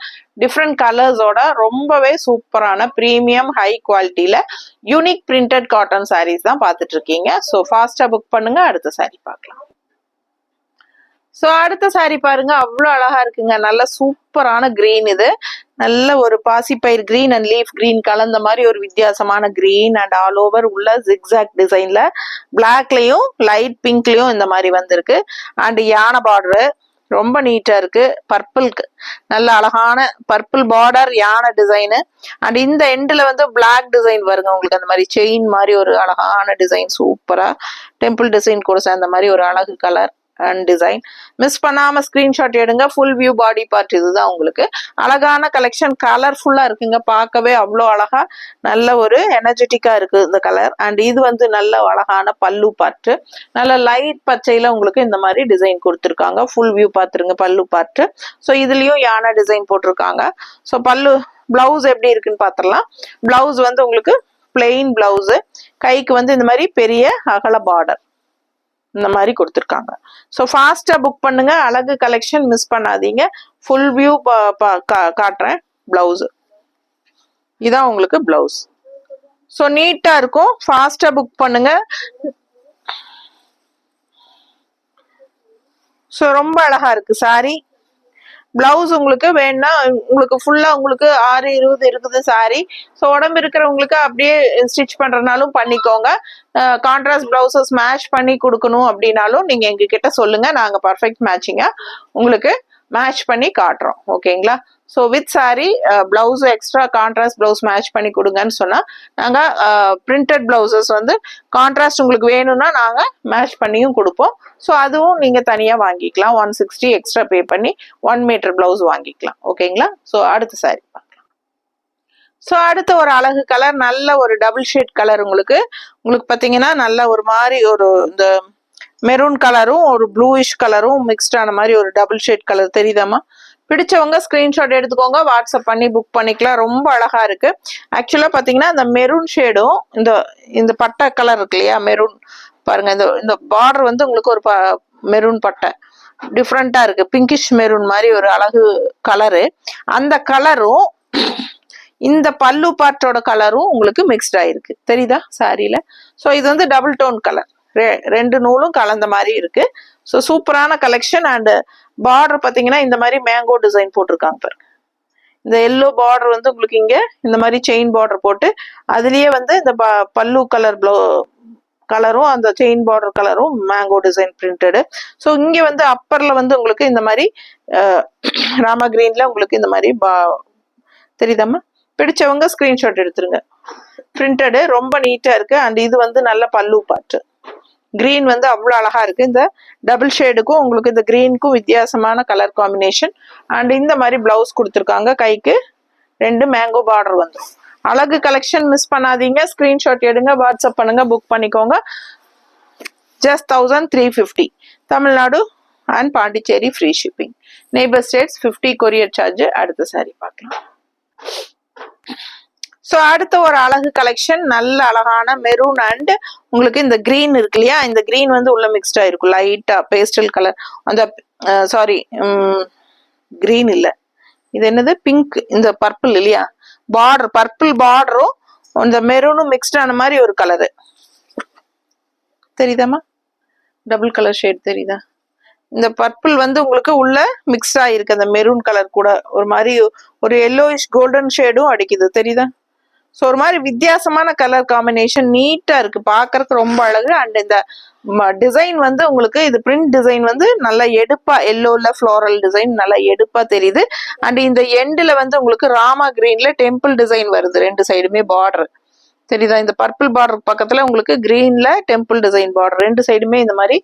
டிஃப்ரெண்ட் கலர்ஸோட ரொம்பவே சூப்பரான பிரீமியம் ஹை குவாலிட்டியில யூனிக் பிரிண்டட் காட்டன் சாரீஸ் தான் பார்த்துட்டு இருக்கீங்க. ஸோ ஃபாஸ்டா புக் பண்ணுங்க. அடுத்த சாரி பார்க்கலாம். ஸோ அடுத்த சாரி பாருங்க, அவ்வளோ அழகா இருக்குங்க. நல்ல சூப்பரான கிரீன். இது நல்ல ஒரு பாசிப்பயிர் கிரீன் அண்ட் லீஃப் கிரீன் கலந்த மாதிரி ஒரு வித்தியாசமான கிரீன் அண்ட் ஆல் ஓவர் உள்ள ஜிக்ஸாக் டிசைன்ல பிளாக்லயும் லைட் பிங்க்லயும் இந்த மாதிரி வந்திருக்கு. அண்ட் யானை பார்டரு ரொம்ப நீட்டா இருக்கு. பர்பிள்க்கு நல்ல அழகான பர்பிள் பார்டர் யானை டிசைனு. அண்ட் இந்த எண்ட்ல வந்து பிளாக் டிசைன் வருங்க உங்களுக்கு. அந்த மாதிரி செயின் மாதிரி ஒரு அழகான டிசைன், சூப்பரா டெம்பிள் டிசைன் கூட சேர்ந்த மாதிரி ஒரு அழகு கலர் அண்ட் டிசைன். மிஸ் பண்ணாம ஸ்கிரீன்ஷாட் எடுங்க. ஃபுல் வியூ பாடி பார்ட் இதுதான் உங்களுக்கு. அழகான கலெக்ஷன், கலர்ஃபுல்லா இருக்குங்க. பார்க்கவே அவ்வளோ அழகா நல்ல ஒரு எனர்ஜெட்டிக்கா இருக்கு இந்த கலர். அண்ட் இது வந்து நல்ல அழகான பல்லு பார்ட், நல்ல லைட் பச்சையில உங்களுக்கு இந்த மாதிரி டிசைன் கொடுத்துருக்காங்க. ஃபுல் வியூ பார்த்துருங்க பல்லு பார்ட். ஸோ இதுலயும் யானை டிசைன் போட்டிருக்காங்க. ஸோ பல்லு பிளவுஸ் எப்படி இருக்குன்னு பார்த்துடலாம். பிளவுஸ் வந்து உங்களுக்கு பிளெயின் பிளவுஸ், கைக்கு வந்து இந்த மாதிரி பெரிய அகல பார்டர் இந்த மாதிரி கொடுத்துருக்காங்க. ஸோ ஃபாஸ்டா புக் பண்ணுங்க. அழகு கலெக்ஷன் மிஸ் பண்ணாதீங்க. ஃபுல் வியூ காட்டுறேன். பிளவுஸ் இதான் உங்களுக்கு பிளவுஸ். ஸோ நீட்டா இருக்கும். ஃபாஸ்டா புக் பண்ணுங்க. ஸோ ரொம்ப அழகா இருக்கு சாரி. பிளவுஸ் உங்களுக்கு வேணா உங்களுக்கு ஃபுல்லா உங்களுக்கு 6:20 இருக்குது சாரி. ஸோ உடம்பு இருக்கிறவங்களுக்கு அப்படியே ஸ்டிச் பண்றதுனாலும் பண்ணிக்கோங்க. கான்ட்ராஸ்ட் பிளவுசஸ் மேட்ச் பண்ணி கொடுக்கணும் அப்படின்னாலும் நீங்க எங்ககிட்ட சொல்லுங்க. நாங்க பர்ஃபெக்ட் மேட்சிங்கா உங்களுக்கு மேட்ச் பண்ணி காட்டுறோம். ஓகேங்களா? So with sorry blouse extra contrast blouse match பண்ணி கொடுங்கன்னு சொன்னா நாங்க பிரிண்டட் பிளவுசஸ் வந்து கான்ட்ராஸ்ட் உங்களுக்கு வேணும்னா நாங்க மேட்ச் பண்ணியும் கொடுப்போம். ஸோ அதுவும் நீங்க தனியா வாங்கிக்கலாம். 160 எக்ஸ்ட்ரா பே பண்ணி 1 மீட்டர் பிளவுஸ் வாங்கிக்கலாம். ஓகேங்களா? ஸோ அடுத்த சாரி பார்க்கலாம். ஸோ அடுத்த ஒரு அழகு கலர், நல்ல ஒரு டபுள் ஷேட் கலர். உங்களுக்கு பாத்தீங்கன்னா நல்ல ஒரு மாதிரி ஒரு இந்த மெரூன் கலரும் ஒரு ப்ளூயிஷ் கலரும் மிக்ஸ்ட் ஆன மாதிரி ஒரு டபுள் ஷேட் கலர் தெரியுதாமா? பிடிச்சவங்க ஸ்கிரீன்ஷாட் எடுத்துக்கோங்க, வாட்ஸ்அப் பண்ணி புக் பண்ணிக்கலாம். ரொம்ப அழகா இருக்கு. ஆக்சுவலா பாத்தீங்கன்னா இந்த மெரூன் ஷேடும் இந்த பட்டை கலர் இருக்கு இல்லையா, மெரூன் பாருங்க. இந்த பார்டர் வந்து உங்களுக்கு ஒரு மெரூன் பட்டை டிஃப்ரெண்டா இருக்கு. பிங்கிஷ் மெரூன் மாதிரி ஒரு அழகு கலரு. அந்த கலரும் இந்த பல்லு பார்ட்டோட கலரும் உங்களுக்கு மிக்ஸ்ட் ஆயிருக்கு தெரியுதா சாரியில. ஸோ இது வந்து டபுள் டோன் கலர், ரெண்டு நூலும் கலந்த மாதிரி இருக்கு. ஸோ சூப்பரான கலெக்ஷன். அண்ட் பார்டர் பார்த்தீங்கன்னா இந்த மாதிரி மேங்கோ டிசைன் போட்டிருக்காங்க பாருங்க. இந்த எல்லோ பார்டர் வந்து உங்களுக்கு இங்க இந்த மாதிரி செயின் பார்டர் போட்டு அதுலயே வந்து இந்த பல்லு கலர் கலரும் அந்த செயின் பார்டர் கலரும் மேங்கோ டிசைன் பிரிண்டடு. ஸோ இங்க வந்து அப்பர்ல வந்து உங்களுக்கு இந்த மாதிரி ராமா கிரீன்ல உங்களுக்கு இந்த மாதிரி தெரியுதாமா? பிடிச்சவங்க ஸ்கிரீன்ஷாட் எடுத்துருங்க. பிரிண்டடு ரொம்ப நீட்டா இருக்கு. அண்ட் இது வந்து நல்ல பல்லு பார்ட். கிரீன் வந்து அவ்வளோ அழகா இருக்கு. இந்த டபுள் ஷேடுக்கும் உங்களுக்கு இந்த கிரீனுக்கும் வித்தியாசமான கலர் காம்பினேஷன். அண்ட் இந்த மாதிரி பிளவுஸ் கொடுத்துருக்காங்க. கைக்கு 2 மேங்கோ பார்டர் வந்துடும். அழகு கலெக்ஷன் மிஸ் பண்ணாதீங்க. ஸ்கிரீன்ஷாட் எடுங்க, வாட்ஸ்அப் பண்ணுங்க, புக் பண்ணிக்கோங்க. Just 1350. Tamil Nadu and Pondicherry free shipping. Neighbour states 50 courier charge. அடுத்த சாரி பார்க்கலாம். ஸோ அடுத்த ஒரு அழகு கலெக்ஷன், நல்ல அழகான மெரூன் அண்ட் உங்களுக்கு இந்த கிரீன் இருக்கு இல்லையா, இந்த கிரீன் வந்து உள்ள மிக்ஸ்டா இருக்கும். லைட்டா பேஸ்டல் கலர். அந்த சாரி கிரீன் இல்ல, இது என்னது பிங்க். இந்த பர்பிள் இல்லையா, பார்டர் பர்பிள் பார்டரும் இந்த மெரூனும் மிக்ஸ்ட் ஆன மாதிரி ஒரு கலரு தெரியுதாமா? டபுள் கலர் ஷேட் தெரியுதா? இந்த பர்பிள் வந்து உங்களுக்கு உள்ள மிக்ஸ் ஆயிருக்கு அந்த மெரூன் கலர் கூட. ஒரு மாதிரி ஒரு எல்லோயிஷ் கோல்டன் ஷேடும் அடிக்குது தெரியுதா? ஸோ ஒரு மாதிரி வித்தியாசமான கலர் காம்பினேஷன், நீட்டா இருக்கு, பார்க்கறதுக்கு ரொம்ப அழகு. அண்ட் இந்த டிசைன் வந்து உங்களுக்கு இது பிரிண்ட் டிசைன் வந்து நல்லா எடுப்பா, எல்லோல ஃப்ளோரல் டிசைன் நல்லா எடுப்பா தெரியுது. அண்ட் இந்த எண்ட்ல வந்து உங்களுக்கு ராமா கிரீன்ல டெம்பிள் டிசைன் வருது, 2 சைடுமே பார்டர் தெரியுதா? இந்த பர்பிள் பார்டர் பக்கத்துல உங்களுக்கு கிரீன்ல டெம்பிள் டிசைன் பார்டர், 2 சைடுமே இந்த மாதிரி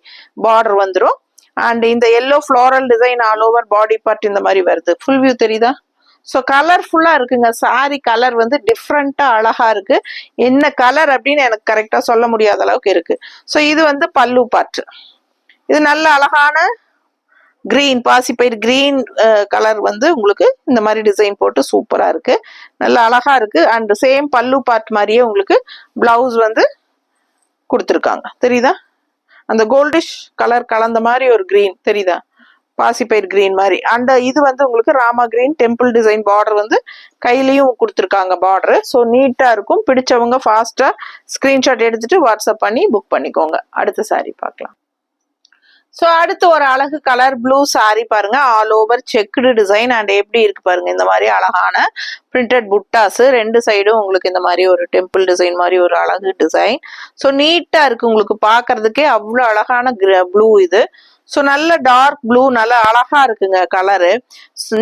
பார்டர் வந்துடும். அண்ட் இந்த yellow floral design all over body part இந்த மாதிரி வருது. ஃபுல் வியூ தெரியுதா? ஸோ கலர்ஃபுல்லா இருக்குங்க. சாரி கலர் வந்து டிஃப்ரெண்டா அழகா இருக்கு. என்ன கலர் அப்படின்னு எனக்கு கரெக்டா சொல்ல முடியாத அளவுக்கு இருக்கு. ஸோ இது வந்து பல்லு பார்ட். இது நல்ல அழகான கிரீன், பாசிப்பயிர் கிரீன் கலர் வந்து உங்களுக்கு இந்த மாதிரி டிசைன் போட்டு சூப்பரா இருக்கு, நல்ல அழகா இருக்கு. அண்ட் சேம் பல்லு பார்ட் மாதிரியே உங்களுக்கு பிளவுஸ் வந்து கொடுத்துருக்காங்க தெரியுதா? அந்த கோல்டிஷ் கலர் கலந்த மாதிரி ஒரு கிரீன் தெரியுதா, பாசிப்பயிர் கிரீன் மாதிரி. அண்ட் இது வந்து உங்களுக்கு Rama green temple design border வந்து கையிலையும் கொடுத்துருக்காங்க பார்டர். ஸோ நீட்டா இருக்கும். பிடிச்சவங்க ஃபாஸ்டா ஸ்கிரீன்ஷாட் எடுத்துட்டு வாட்ஸ்அப் பண்ணி புக் பண்ணிக்கோங்க. அடுத்த சாரி பார்க்கலாம். ஸோ அடுத்து ஒரு அழகு கலர் ப்ளூ சாரி பாருங்க, all over checked design and எப்படி இருக்கு பாருங்க. இந்த மாதிரி அழகான பிரிண்டட் புட்டாஸ், ரெண்டு சைடும் உங்களுக்கு இந்த மாதிரி ஒரு டெம்பிள் டிசைன் மாதிரி ஒரு அழகு டிசைன். ஸோ நீட்டா இருக்கு, உங்களுக்கு பாக்குறதுக்கே அவ்வளோ அழகான ப்ளூ இது. ஸோ நல்ல டார்க் ப்ளூ, நல்லா அழகா இருக்குங்க கலரு.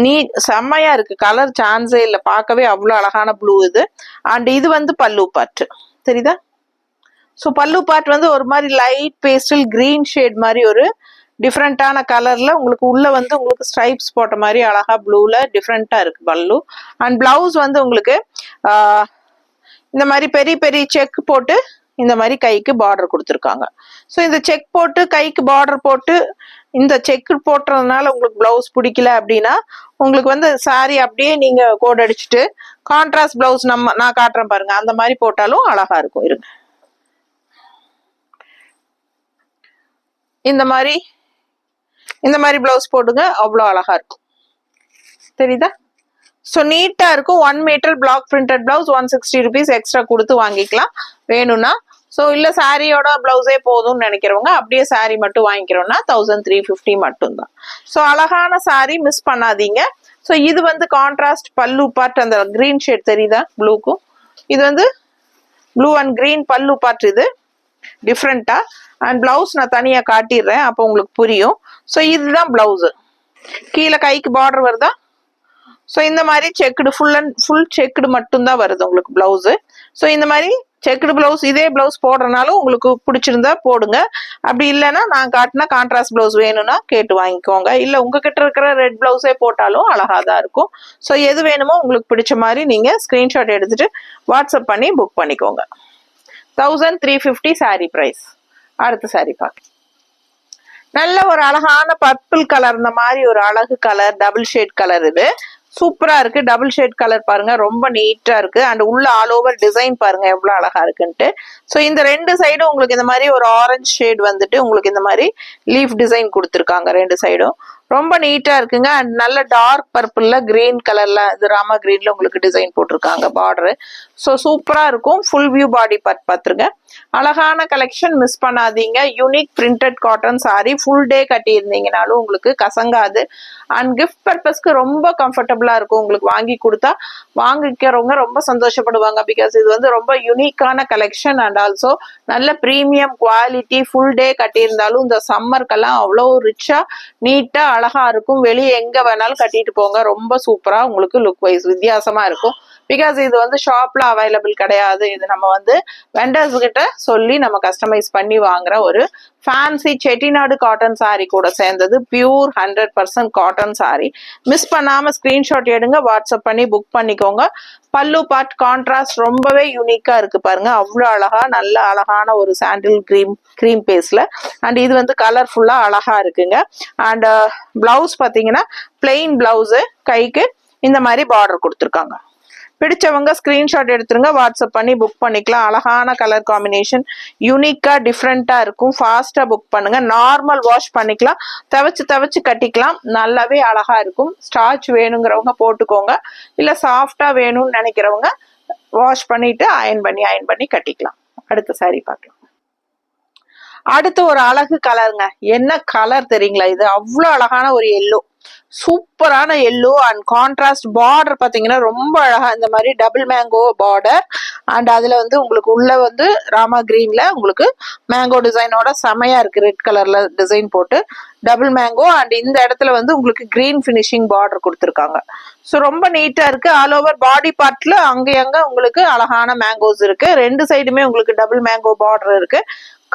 நீ செம்மையா இருக்கு, கலர் சான்ஸே இல்லை, பார்க்கவே அவ்வளோ அழகான ப்ளூ இது. அண்ட் இது வந்து பல்லு பாட்டு தெரியுதா. ஸோ பல்லு பார்ட் வந்து ஒரு மாதிரி லைட் பேஸ்டல் கிரீன் ஷேட் மாதிரி ஒரு டிஃப்ரெண்டான கலர்ல உங்களுக்கு உள்ள வந்து உங்களுக்கு ஸ்ட்ரைப்ஸ் போட்ட மாதிரி அழகா ப்ளூல டிஃப்ரெண்டா இருக்கு பல்லு. அண்ட் பிளவுஸ் வந்து உங்களுக்கு இந்த மாதிரி பெரிய பெரிய செக் போட்டு இந்த மாதிரி கைக்கு பார்டர் கொடுத்துருக்காங்க. ஸோ இந்த செக் போட்டு கைக்கு பார்டர் போட்டு இந்த செக் போட்டுறதுனால உங்களுக்கு பிளவுஸ் பிடிக்கல அப்படின்னா உங்களுக்கு வந்து சாரி அப்படியே நீங்க கோட் அடிச்சுட்டு கான்ட்ராஸ்ட் பிளவுஸ் நான் காட்டுறேன் பாருங்க, அந்த மாதிரி போட்டாலும் அழகா இருக்கும். இருங்க, இந்த மாதிரி பிளவுஸ் போடுங்க, அவ்வளோ அழகா இருக்கும் தெரியுதா. ஸோ நீட்டா இருக்கும். 1 meter block printed blouse 160 rupees extra கொடுத்து வாங்கிக்கலாம் வேணும்னா. ஸோ இல்ல சாரியோட பிளவுஸே போதும்னு நினைக்கிறவங்க அப்படியே சாரி மட்டும் வாங்கிக்கிறோம்னா 1350 மட்டும்தான். ஸோ அழகான சாரி, மிஸ் பண்ணாதீங்க. ஸோ இது வந்து கான்ட்ராஸ்ட் பல்லு பார்ட், அந்த கிரீன் ஷேட் தெரியுதா ப்ளூக்கும், இது வந்து ப்ளூ அண்ட் கிரீன் பல்லு பார்ட், இது டிஃப்ரெண்டா. அண்ட் பிளவுஸ் நான் தனியா காட்டிடுறேன், அப்போ உங்களுக்கு புரியும். ஸோ இதுதான் பிளவுஸ், கீழே கைக்கு பார்டர் வருதா. ஸோ இந்த மாதிரி செக்குடு ஃபுல் செக்குடு மட்டும்தான் வருது உங்களுக்கு பிளவுஸ். ஸோ இந்த மாதிரி செக்குடு பிளவுஸ், இதே பிளவுஸ் போடுறனாலும் உங்களுக்கு பிடிச்சிருந்தா போடுங்க. அப்படி இல்லைன்னா நான் காட்டினா கான்ட்ராஸ்ட் பிளவுஸ் வேணும்னா கேட்டு வாங்கிக்கோங்க. இல்லை உங்ககிட்ட இருக்கிற ரெட் பிளவுஸே போட்டாலும் அழகா தான் இருக்கும். ஸோ எது வேணுமோ உங்களுக்கு பிடிச்ச மாதிரி நீங்க ஸ்கிரீன்ஷாட் எடுத்துட்டு வாட்ஸ்அப் பண்ணி புக் பண்ணிக்கோங்க. 1350 சாரி பிரைஸ். அடுத்த சாரி பார்க்க நல்ல ஒரு அழகான பர்பிள் கலர், இந்த மாதிரி ஒரு அழகு கலர், டபுள் ஷேட் கலர், இது சூப்பரா இருக்கு. டபுள் ஷேட் கலர் பாருங்க, ரொம்ப நீட்டா இருக்கு. அண்ட் உள்ள ஆல் ஓவர் டிசைன் பாருங்க எவ்வளவு அழகா இருக்குன்ட்டு. ஸோ இந்த ரெண்டு சைடும் உங்களுக்கு இந்த மாதிரி ஒரு ஆரஞ்சு ஷேட் வந்துட்டு உங்களுக்கு இந்த மாதிரி லீஃப் டிசைன் கொடுத்துருக்காங்க ரெண்டு சைடும், ரொம்ப நீட்டா இருக்குங்க. அண்ட் நல்ல டார்க் பர்பிள்ல கிரீன் கலர்ல, இது ராமா கிரீன்ல உங்களுக்கு டிசைன் போட்டிருக்காங்க பார்டர். ஸோ சூப்பரா இருக்கும். ஃபுல் வியூ பாடி பார்ட் பார்த்துருங்க, அழகான கலெக்ஷன், மிஸ் பண்ணாதீங்க. Unique printed cotton sorry, full day கட்டி இருந்தீங்கனாலும் உங்களுக்கு கசங்காது. அண்ட் கிஃப்ட் பர்பஸ்க்கு ரொம்ப கம்ஃபர்டபுளா இருக்கும். உங்களுக்கு வாங்கி கொடுத்தா வாங்கிக்கிறவங்க ரொம்ப சந்தோஷப்படுவாங்க. பிகாஸ் இது வந்து ரொம்ப யூனிக்கான கலெக்ஷன் அண்ட் ஆல்சோ நல்ல ப்ரீமியம் குவாலிட்டி. ஃபுல் டே கட்டியிருந்தாலும் இந்த சம்மருக்கெல்லாம் அவ்வளோ ரிச்சா நீட்டா அழகா இருக்கும். வெளியே எங்க வேணாலும் கட்டிட்டு போங்க, ரொம்ப சூப்பரா உங்களுக்கு லுக் வைஸ் வித்தியாசமா இருக்கும். பிகாஸ் இது வந்து ஷாப்ல அவைலபிள் கிடையாது. இது நம்ம வந்து வெண்டர்ஸ் கிட்ட சொல்லி நம்ம கஸ்டமைஸ் பண்ணி வாங்குற ஒரு ஃபேன்சி செட்டிநாடு காட்டன் சாரி கூட சேர்ந்தது. Pure 100% cotton sorry. மிஸ் பண்ணாம ஸ்கிரீன்ஷாட் எடுங்க, வாட்ஸ்அப் பண்ணி புக் பண்ணிக்கோங்க. பல்லு பார்ட் கான்ட்ராஸ்ட் ரொம்பவே யூனிக்கா இருக்கு பாருங்க, அவ்வளோ அழகா, நல்ல அழகான ஒரு சாண்டில் கிரீம் பேஸ்ல. அண்ட் இது வந்து கலர்ஃபுல்லா அழகா இருக்குங்க. அண்ட் பிளவுஸ் பாத்தீங்கன்னா பிளெயின் பிளவுஸ், கைக்கு இந்த மாதிரி பார்டர் கொடுத்துருக்காங்க. பிடிச்சவங்க ஸ்கிரீன்ஷாட் எடுத்துருங்க, வாட்ஸ்அப் பண்ணி புக் பண்ணிக்கலாம். அழகான கலர் காம்பினேஷன், யூனிக்கா டிஃப்ரெண்டா இருக்கும். ஃபாஸ்டா புக் பண்ணுங்க. நார்மல் வாஷ் பண்ணிக்கலாம், துவைச்சு கட்டிக்கலாம், நல்லாவே அழகா இருக்கும். ஸ்டார்ச் வேணுங்கிறவங்க போட்டுக்கோங்க, இல்ல சாஃப்டா வேணும்னு நினைக்கிறவங்க வாஷ் பண்ணிட்டு அயன் பண்ணி கட்டிக்கலாம். அடுத்த சாரி பார்க்கலாம். அடுத்து ஒரு அழகு கலருங்க, என்ன கலர் தெரியுங்களா, இது அவ்வளோ அழகான ஒரு எல்லோ, சூப்பரான எல்லோ. அண்ட் கான்ட்ராஸ்ட் பார்டர் பாத்தீங்கன்னா ரொம்ப அழகா, இந்த மாதிரி டபுள் மேங்கோ பார்டர். அண்ட் அதுல வந்து உங்களுக்கு உள்ள வந்து ராமா கிரீன்ல உங்களுக்கு மேங்கோ டிசைனோட செமையா இருக்கு, ரெட் கலர்ல டிசைன் போட்டு டபுள் மேங்கோ. அண்ட் இந்த இடத்துல வந்து உங்களுக்கு கிரீன் பினிஷிங் பார்டர் கொடுத்துருக்காங்க. ஸோ ரொம்ப நீட்டா இருக்கு. ஆல் ஓவர் பாடி பார்ட்ல அங்க உங்களுக்கு அழகான மேங்கோஸ் இருக்கு. ரெண்டு சைடுமே உங்களுக்கு டபுள் மேங்கோ பார்டர் இருக்கு.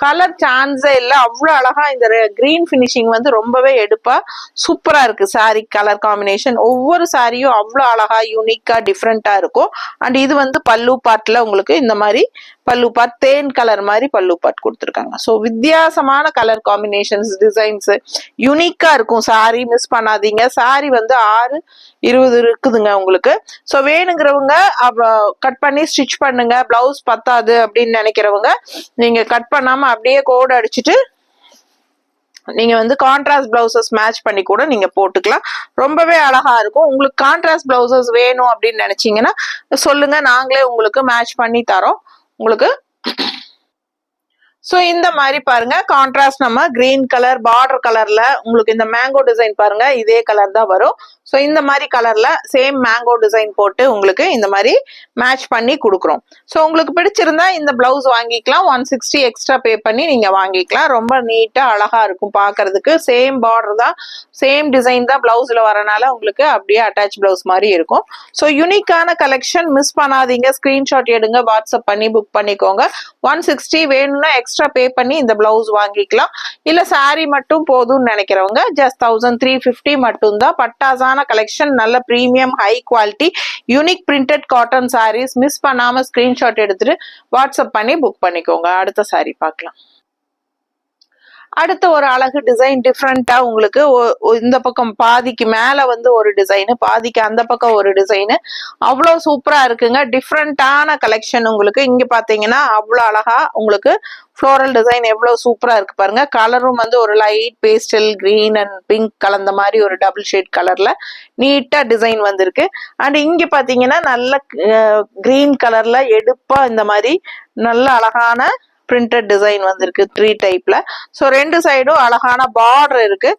கலர் சான்ஸே இல்லை, அவ்வளோ அழகா இந்த கிரீன் பினிஷிங் வந்து ரொம்பவே எடுப்பா சூப்பரா இருக்கு. சாரி கலர் காம்பினேஷன் ஒவ்வொரு சாரியும் அவ்வளோ அழகா யூனிக்கா டிஃப்ரெண்டா இருக்கும். அண்ட் இது வந்து பல்லு பார்ட்ல உங்களுக்கு இந்த மாதிரி பல்லு பார்ட் தேன் கலர் மாதிரி பல்லு பார்ட் கொடுத்துருக்காங்க. ஸோ வித்தியாசமான கலர் காம்பினேஷன்ஸ், டிசைன்ஸ் யூனிக்கா இருக்கும். சாரி மிஸ் பண்ணாதீங்க. சாரி வந்து 620 இருக்குதுங்க உங்களுக்கு. ஸோ வேணுங்கிறவங்க கட் பண்ணி ஸ்டிச் பண்ணுங்க. பிளவுஸ் பத்தாது அப்படின்னு நினைக்கிறவங்க நீங்க கட் பண்ணாம அப்படியே கோட் அடிச்சுட்டு நீங்க வந்து கான்ட்ராஸ்ட் பிளவுசஸ் மேட்ச் பண்ணி கூட நீங்க போட்டுக்கலாம், ரொம்பவே அழகா இருக்கும். உங்களுக்கு கான்ட்ராஸ்ட் பிளவுசஸ் வேணும் அப்படின்னு நினைச்சீங்கன்னா சொல்லுங்க, நாங்களே உங்களுக்கு மேட்ச் பண்ணி தரோம் உங்களுக்கு. ஸோ இந்த மாதிரி பாருங்க கான்ட்ராஸ்ட் நம்ம கிரீன் கலர் பார்டர் கலர்ல உங்களுக்கு இந்த மேங்கோ டிசைன் பாருங்க இதே கலர் தான் வரும். ஸோ இந்த மாதிரி கலர்ல சேம் மேங்கோ டிசைன் போட்டு உங்களுக்கு இந்த மாதிரி மேட்ச் பண்ணி கொடுக்குறோம். ஸோ உங்களுக்கு பிடிச்சிருந்தா இந்த பிளவுஸ் வாங்கிக்கலாம். 160 எக்ஸ்ட்ரா பே பண்ணி நீங்க வாங்கிக்கலாம். ரொம்ப நீட்டா அழகா இருக்கும் பார்க்கிறதுக்கு. சேம் பார்டர் தான் சேம் டிசைன் தான் பிளவுஸ்ல வரனால உங்களுக்கு அப்படியே அட்டாச் பிளவுஸ் மாதிரி இருக்கும். ஸோ யூனிக்கான கலெக்ஷன் மிஸ் பண்ணாதீங்க. ஸ்கிரீன்ஷாட் எடுங்க, வாட்ஸ்அப் பண்ணி புக் பண்ணிக்கோங்க. 160 வேணும்னா எக்ஸ்ட்ரா பே பண்ணி இந்த பிளவுஸ் வாங்கிக்கலாம். இல்ல சாரி மட்டும் போதும்னு நினைக்கிறவங்க ஜஸ்ட் 1350 மட்டும் தான். பட்டாசான கலெக்ஷன், நல்ல premium high quality unique printed cotton sarees. Miss பண்ணாம ஸ்கிரீன்ஷாட் எடுத்துட்டு வாட்ஸ்அப் பண்ணி புக் பண்ணிக்கோங்க. அடுத்த சாரி பார்க்கலாம். அடுத்த ஒரு அழகு டிசைன் டிஃப்ரெண்டா உங்களுக்கு இந்த பக்கம் பாதிக்கு மேல வந்து ஒரு டிசைனு, பாதிக்கு அந்த பக்கம் ஒரு டிசைனு, அவ்வளோ சூப்பரா இருக்குங்க. டிஃப்ரெண்டான கலெக்ஷன் உங்களுக்கு. இங்க பாத்தீங்கன்னா அவ்வளோ அழகா உங்களுக்கு ஃப்ளோரல் டிசைன் எவ்வளவு சூப்பரா இருக்கு பாருங்க. கலரும் வந்து ஒரு light pastel green and pink கலந்த மாதிரி ஒரு டபுள் ஷேட் கலர்ல நீட்டா டிசைன் வந்திருக்கு. அண்ட் இங்க பாத்தீங்கன்னா நல்ல கிரீன் கலர்ல எடுப்பா இந்த மாதிரி நல்ல அழகான பிரிண்டட் டிசைன் வந்திருக்கு 3 டைப்ல. ஸோ ரெண்டு சைடும் அழகான பார்டர் இருக்கு.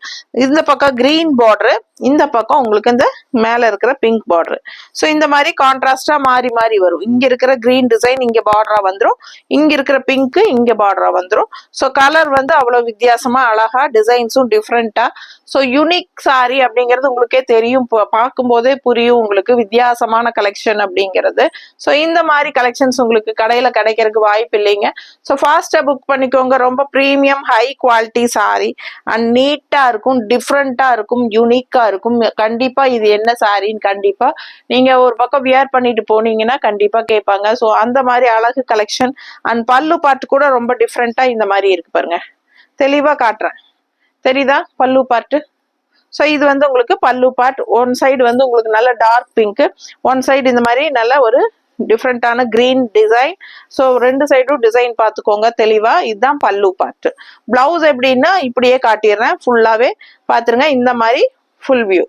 இந்த பக்கம் கிரீன் பார்டர், இந்த பக்கம் உங்களுக்கு இந்த மேல இருக்கிற பிங்க் பார்டர். ஸோ இந்த மாதிரி கான்ட்ராஸ்டா மாறி மாறி வரும். இங்க இருக்கிற கிரீன் டிசைன் இங்க பார்டரா வந்துடும், இங்க இருக்கிற பிங்க் இங்க பார்டரா வந்துடும். ஸோ கலர் வந்து அவ்வளவு வித்தியாசமா அழகா, டிசைன்ஸும் டிஃப்ரெண்டா. ஸோ யூனிக் சாரி அப்படிங்கிறது உங்களுக்கே தெரியும், பார்க்கும் போதே புரியும் உங்களுக்கு வித்தியாசமான கலெக்ஷன் அப்படிங்கிறது. ஸோ இந்த மாதிரி கலெக்ஷன்ஸ் உங்களுக்கு கடையில கிடைக்கிறதுக்கு வாய்ப்பு இல்லைங்க. ஸோ ஃபாஸ்டா புக் பண்ணிக்கோங்க. ரொம்ப premium high quality sorry and நீட்டா இருக்கும், டிஃப்ரெண்டா இருக்கும், யூனிக்கா இருக்கும். கண்டிப்பா இது என்ன சாரின்னு கண்டிப்பா நீங்க ஒரு பக்கம் வியர் பண்ணிட்டு போனீங்கன்னா கண்டிப்பா கேட்பாங்க. ஸோ அந்த மாதிரி அழகு கலெக்ஷன். அண்ட் பல்லு பார்ட் கூட ரொம்ப டிஃப்ரெண்டா இந்த மாதிரி இருக்கு பாருங்க. தெளிவா காட்டுறேன், தெரியுதா பல்லு பார்ட்? ஸோ இது வந்து உங்களுக்கு பல்லு பார்ட். ஒன் சைடு வந்து உங்களுக்கு நல்ல டார்க் பிங்க், ஒன் சைடு இந்த மாதிரி நல்ல ஒரு டிஃப்ரெண்டான கிரீன் டிசைன். ஸோ ரெண்டு சைடும் டிசைன் பார்த்துக்கோங்க தெளிவா. இதுதான் பல்லு பார்ட். பிளவுஸ் எப்படின்னா இப்படியே காட்டிடுறேன், ஃபுல்லாவே பாத்துருங்க. இந்த மாதிரி ஃபுல் வியூ,